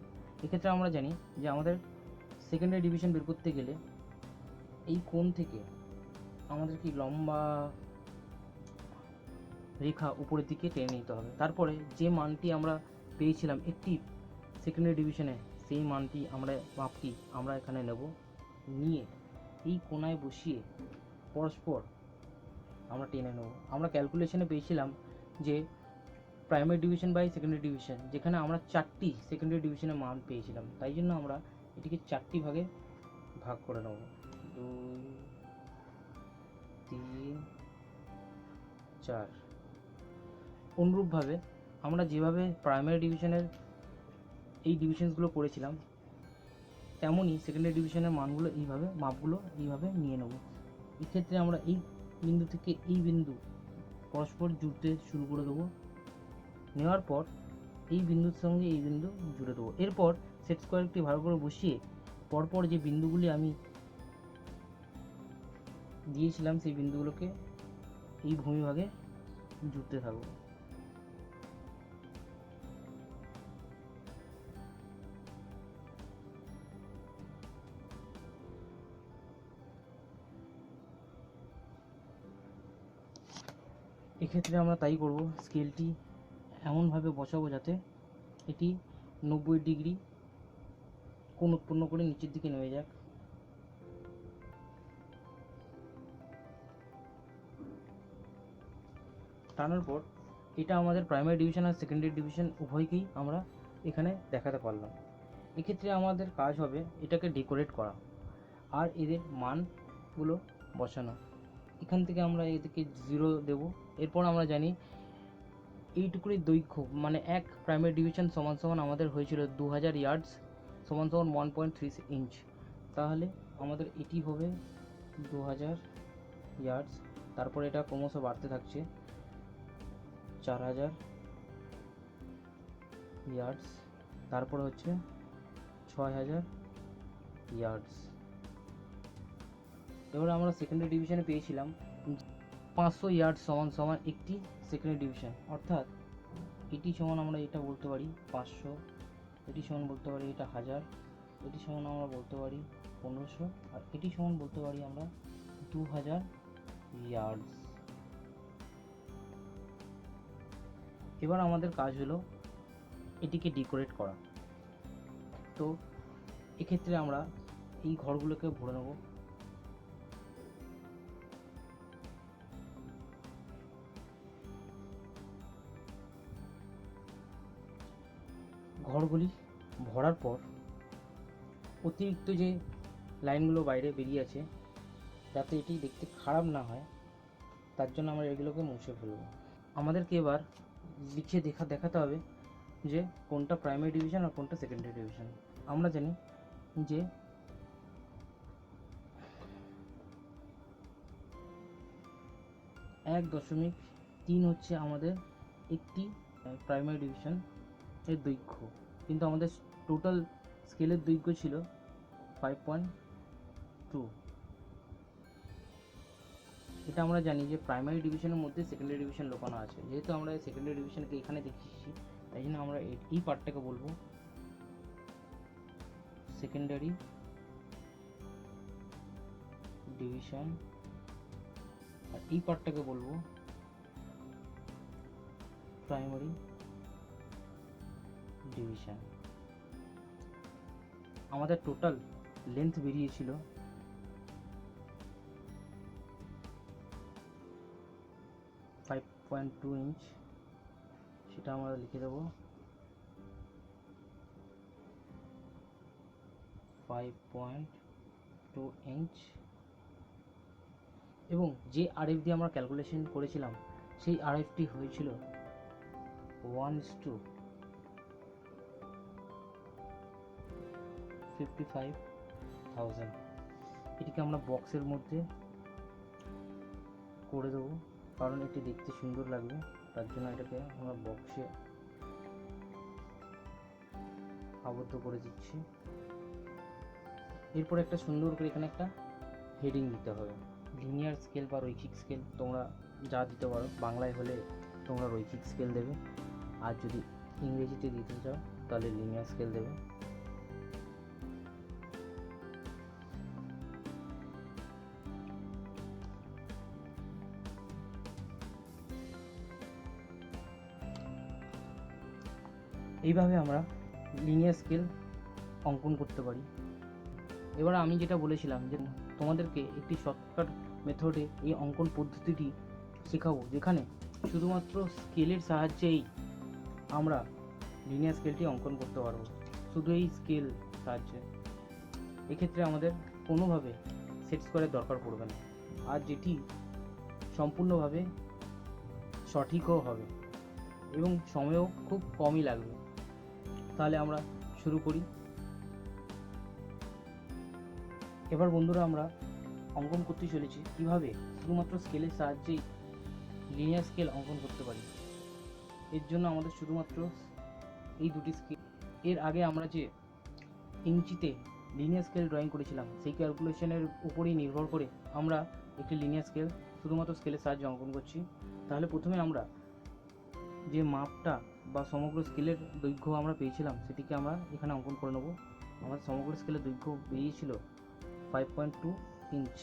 এক্ষেত্রে আমরা জানি যে আমাদের সেকেন্ডারি ডিভিশন বের করতে গেলে এই কোণ থেকে আমাদের কি লম্বা রেখা উপরের দিকে টেনে নিতে হবে। তারপরে যে মানটি আমরা পেয়েছিলাম একটি সেকেন্ডারি ডিভিশনে, সেই মানটি মাপটি আমরা এখানে নেব, নিয়ে এই কোণায় বসিয়ে পরস্পর আমরা টেনে নেব। আমরা ক্যালকুলেশনে পেয়েছিলাম যে primary division by secondary division, যেখানে আমরা 4টি সেকেন্ডারি ডিভিশনের মান পেয়েছিলাম, তাই জন্য আমরা এটিকে 4টি ভাগে ভাগ করে নেব, 2 3 4। অনুরূপভাবে আমরা যেভাবে প্রাইমারি ডিভিশনের এই ডিভিশনসগুলো করেছিলাম, তেমনই সেকেন্ডারি ডিভিশনের মানগুলো এইভাবে, মাপগুলো এইভাবে নিয়ে নেব। এক্ষেত্রে আমরা এই বিন্দু থেকে এই বিন্দু পরস্পর জুড়তে শুরু করে দেবো। নেওয়ার পর এই বিন্দুর সঙ্গে এই বিন্দু জুড়ে দেবো। এরপর সেট স্কোয়ারটি ভালো করে বসিয়ে পরপর যে বিন্দুগুলি আমি দিয়েছিলাম সেই বিন্দুগুলোকে এই ভূমিভাগে জুড়তে থাকবো। এক্ষেত্রে আমরা তাই করব, স্কেলটি এমনভাবে বসাবো যাতে এটি 90 ডিগ্রি কোণ উৎপন্ন করে নিচের দিকে নেমে যাক। টানার পর এটা আমাদের প্রাইমারি ডিভিশন আর সেকেন্ডারি ডিভিশন উভয়কেই আমরা এখানে দেখাতে পারলাম। এক্ষেত্রে আমাদের কাজ হবে এটাকে ডেকোরেট করা আর এদের মানগুলো বসানো। এখান থেকে আমরা এদেরকে 0 দেব। এরপর আমরা জানি এইটুকুনি দৈর্ঘ্য, মানে এক প্রাইমারি ডিভিশন সমান সমান আমাদের হয়েছিল 2000 ইয়ার্ডস সমান সমান 1.3 ইঞ্চ। তাহলে আমাদের এটি হবে 2000 ইয়ার্ডস, তারপর এটা ক্রমশ বাড়তে থাকছে 4000 ইয়ার্ডস, তারপর হচ্ছে 6000 ইয়ার্ডস। এবার আমরা সেকেন্ডারি ডিভিশনে পেয়েছিলাম 500 ইয়ার্ডস সমান সমান একটি সেকেন্ডারি ডিভিশন, অর্থাৎ এটি সমান আমরা এটা বলতে পারি 500, এটি সমান বলতে পারি এটা 1000, এটি সমান আমরা বলতে পারি 1500, আর এটি সমান বলতে পারি আমরা 2000 ইয়ার্ডস। এবার আমাদের কাজ হলো এটিকে ডেকোরেট করা। তো এক্ষেত্রে আমরা এই ঘরগুলোকে ভরে নেব। ঘরগুলি ভরার পর অতিরিক্ত যে লাইনগুলো বাইরে বেরিয়ে আছে, যাতে এটি দেখতে খারাপ না হয়, তার জন্য আমরা এগুলোকে মুছে ফেলবো। আমাদেরকে এবার লিখে দেখাতে হবে যে কোনটা প্রাইমারি ডিভিশন আর কোনটা সেকেন্ডারি ডিভিশন। আমরা জানি যে 1.3 হচ্ছে আমাদের একটি প্রাইমারি ডিভিশন এর দৈর্ঘ্য, কিন্তু আমাদের টোটাল স্কেলের দৈর্ঘ্য ছিল 5.2। এটা আমরা জানি যে প্রাইমারি ডিভিশনের মধ্যে সেকেন্ডারি ডিভিশন লুকানো আছে। যেহেতু আমরা সেকেন্ডারি ডিভিশনকে এখানে দেখিয়েছি, তাই জন্য আমরা এই পার্টটাকে বলবো সেকেন্ডারি ডিভিশন, আর এই পার্টটাকে বলবো প্রাইমারি ডিভিশন। আমাদের টোটাল লেন্থ বেরিয়েছিল 5.2 ইঞ্চ, সেটা আমরা লিখে দেবো 5.2 ইঞ্চ। এবং যে আরএফ দিয়ে আমরা ক্যালকুলেশন করেছিলাম, সেই আরএফটি হয়েছিল 1:55,000। এটিকে আমরা বক্সের মধ্যে করে দেবো, কারণ এটি দেখতে সুন্দর লাগবে, তার জন্য এটাকে আমরা বক্সে আবদ্ধ করে দিচ্ছি। এরপর একটা সুন্দর করে এখানে একটা হেডিং দিতে হবে। লিনিয়ার স্কেল বা রৈখিক স্কেল তোমরা যা দিতে পারো, বাংলায় হলে তোমরা রৈখিক স্কেল দেবে, আর যদি ইংরেজিতে দিতে চাও তাহলে লিনিয়ার স্কেল দেবে। এইভাবে আমরা লিনিয়ার স্কেল অঙ্কন করতে পারি। এবার আমি যেটা বলেছিলাম যে তোমাদেরকে একটি শর্টকাট মেথডে এই অঙ্কন পদ্ধতিটি শেখাবো, যেখানে শুধুমাত্র স্কেলের সাহায্যেই আমরা লিনিয়ার স্কেলটি অঙ্কন করতে পারবো, শুধু এই স্কেল সাহায্যে। এক্ষেত্রে আমাদের কোনোভাবে সেট স্কোয়ারের দরকার পড়বে না, আর যেটি সম্পূর্ণভাবে সঠিকও হবে এবং সময়ও খুব কমই লাগবে। তাহলে আমরা শুরু করি। এবার বন্ধুরা, আমরা অঙ্কন করতে চলেছি কিভাবে শুধুমাত্র স্কেলের সাহায্যেই লিনিয়ার স্কেল অঙ্কন করতে পারি। এর জন্য আমাদের শুধুমাত্র এই দুটি স্কেল, এর আগে আমরা যে ইঞ্চিতে লিনিয়ার স্কেল ড্রয়িং করেছিলাম, সেই ক্যালকুলেশনের উপরেই নির্ভর করে আমরা একটি লিনিয়ার স্কেল শুধুমাত্র স্কেলের সাহায্যে অঙ্কন করছি। তাহলে প্রথমে আমরা যে মাপটা বা সমগ্র স্কেলের দৈর্ঘ্য আমরা পেয়েছিলাম, সেটিকে আমরা এখানে অঙ্কন করে নেব। আমাদের সমগ্র স্কেলের দৈর্ঘ্য বেরিয়েছিল 5.2 ইঞ্চ।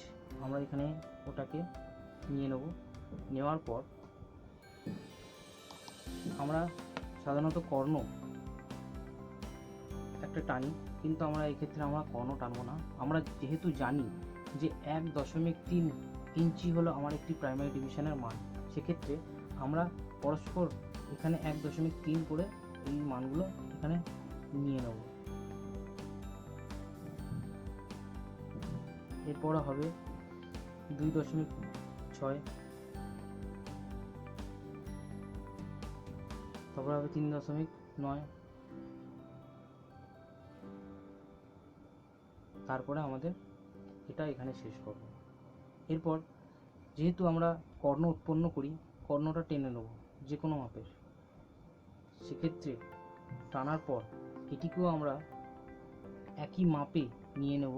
আমরা এখানে ওটাকে নিয়ে নেব। নেওয়ার পর আমরা সাধারণত কর্ণ একটা টানি, কিন্তু আমরা এক্ষেত্রে আমরা কর্ণ টানবো না। আমরা যেহেতু জানি যে 1.3 ইঞ্চি হলো আমার একটি প্রাইমারি ডিভিশনের মান, সেক্ষেত্রে আমরা পরস্পর এখানে 1.3 করে এই মানগুলো এখানে নিয়ে নেব। এরপর হবে 2.6, তারপর হবে 3.9, তারপরে আমাদের এটা এখানে শেষ করব। এরপর যেহেতু আমরা কর্ণ উৎপন্ন করি, কর্ণটা টেনে নেব যে কোনো মাপের। সেক্ষেত্রে টানার পর এটিকেও আমরা একই মাপে নিয়ে নেব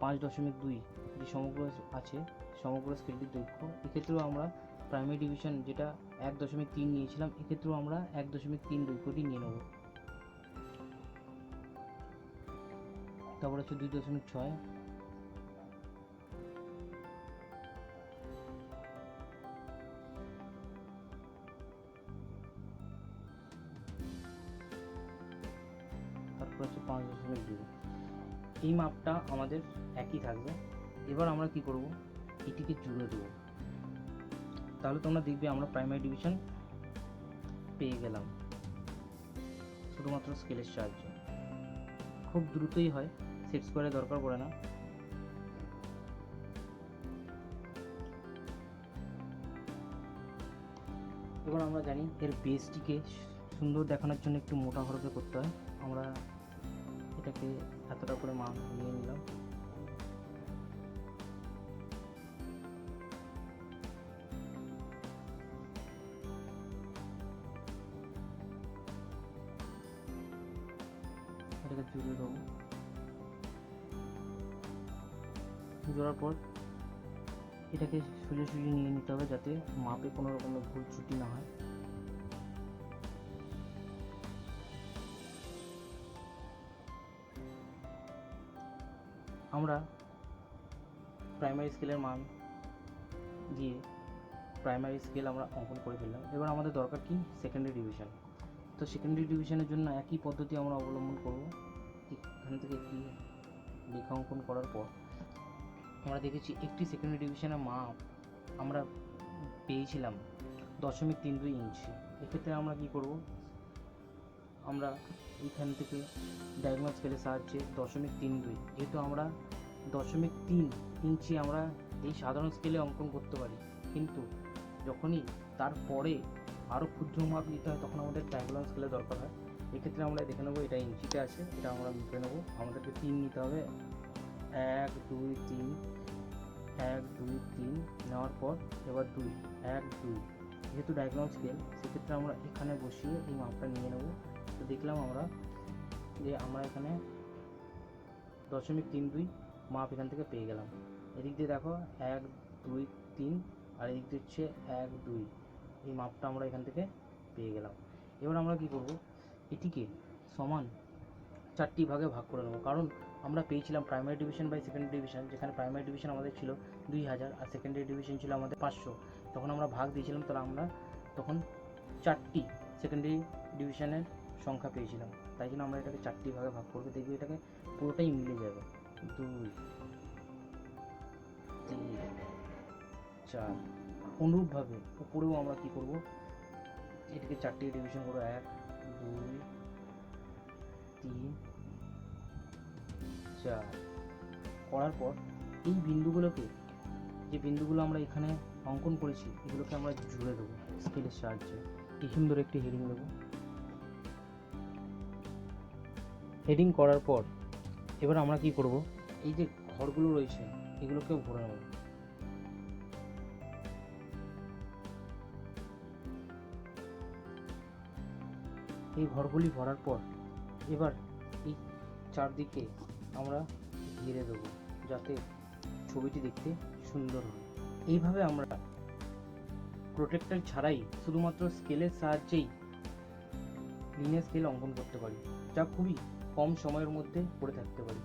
5.2, যে সমগ্র আছে সমগ্র স্কেলটির দৈর্ঘ্য। এক্ষেত্রেও আমরা প্রাইমারি ডিভিশন যেটা 1.3 নিয়েছিলাম, এক্ষেত্রেও আমরা 1.3 দৈর্ঘ্যটি নিয়ে নেব। তারপর হচ্ছে 2.6, তারপর হচ্ছে 5.2। এই মাপটা আমাদের একই থাকবে। এবার আমরা কি করব, এটিকে জুড়ে দেবো। তাহলে তোমরা দেখবে আমরা প্রাইমারি ডিভিশন পেয়ে গেলাম শুধুমাত্র স্কেলের সাহায্যে। খুব দ্রুতই হয়, সেট স্কোয়ারের দরকার পড়ে না। এবার আমরা জানি এর বেসটিকে সুন্দর দেখানোর জন্য একটু মোটা হরফে করতে হয়। আমরা এটাকে এতটা করে মান নিয়ে নিলাম। এটাকে জুড়ে দেবো, জোড়ার পর এটাকে সোজাসুজি নিয়ে নিতে হবে যাতে মাপে কোনো রকমের ভুল ত্রুটি না হয়। আমরা প্রাইমারি স্কেলের মান দিয়ে প্রাইমারি স্কেল আমরা অঙ্কন করে ফেললাম। এবার আমাদের দরকার কি সেকেন্ডারি ডিভিশন। তো সেকেন্ডারি ডিভিশনের জন্য একই পদ্ধতি আমরা অবলম্বন করব। এখান থেকে একটি রেখা অঙ্কন করার পর আমরা দেখেছি একটি সেকেন্ডারি ডিভিশনের মাপ আমরা পেয়েছিলাম 0.32 ইঞ্চি। এক্ষেত্রে আমরা কি করব, আমরা এইখান থেকে ডায়াগোনাল স্কেলের সাহায্যে 0.32, যেহেতু আমরা 0.3 ইঞ্চি আমরা এই সাধারণ স্কেলে অঙ্কন করতে পারি, কিন্তু যখনই তারপরে আরও ক্ষুদ্র মাপ নিতে হয় তখন আমাদের ডায়াগোনাল স্কেলের দরকার হয়। এক্ষেত্রে আমরা দেখে নেবো এটা ইঞ্চিতে আছে, এটা আমরা মেপে নেবো। আমাদেরকে 3 নিতে হবে, 1 2 3, 1 2 3 নেওয়ার পর এবার 2 1 2, যেহেতু ডায়াগোনাল স্কেল সেক্ষেত্রে আমরা এখানে বসিয়ে এই মাপটা নিয়ে নেব। তো দেখলাম আমরা যে আমরা এখানে 0.32 মাপ এখান থেকে পেয়ে গেলাম। এদিক দিয়ে দেখো 1 2 3, আর এদিক দিয়ে হচ্ছে 1 2, এই মাপটা আমরা এখান থেকে পেয়ে গেলাম। এবার আমরা কি করব, এটিকে সমান 4টি ভাগে ভাগ করে নেব, কারণ আমরা পেয়েছিলাম primary division by secondary division, যেখানে প্রাইমারি ডিভিশন আমাদের ছিল 2000 আর সেকেন্ডারি ডিভিশন ছিল আমাদের 500। তখন আমরা ভাগ দিয়েছিলাম, তাহলে আমরা তখন 4টি সেকেন্ডারি ডিভিশনের সংখ্যা পেয়েছিলাম। তাই জন্য আমরা এটাকে 4টি ভাগে ভাগ করবো, দেখবো এটাকে পুরোটাই মিলে যাবে। 2 3 4। অনুরূপভাবে উপরেও আমরা কি করব, এটাকে 4টি ডিভিশন করবো, 1 2 3 4 করার পর এই বিন্দুগুলোকে, যে বিন্দুগুলো আমরা এখানে অঙ্কন করেছি, এগুলোকে আমরা জুড়ে দেবো স্কেলের সাহায্যে। কি সুন্দর একটি হেডিং দেবো। হেডিং করার পর এবার আমরা কি করব, এই যে ঘরগুলো রয়েছে এগুলোকেও ভরে নেব। এই ঘরগুলি ভরার পর এবার এই চারদিকে আমরা ঘিরে দেবো যাতে ছবিটি দেখতে সুন্দর হয়। এইভাবে আমরা প্রোটেক্টর ছাড়াই শুধুমাত্র স্কেলের সাহায্যেই লিনিয়ার স্কেল অঙ্কন করতে পারি, যা খুবই কম সময়ের মধ্যে করে থাকতে পারি।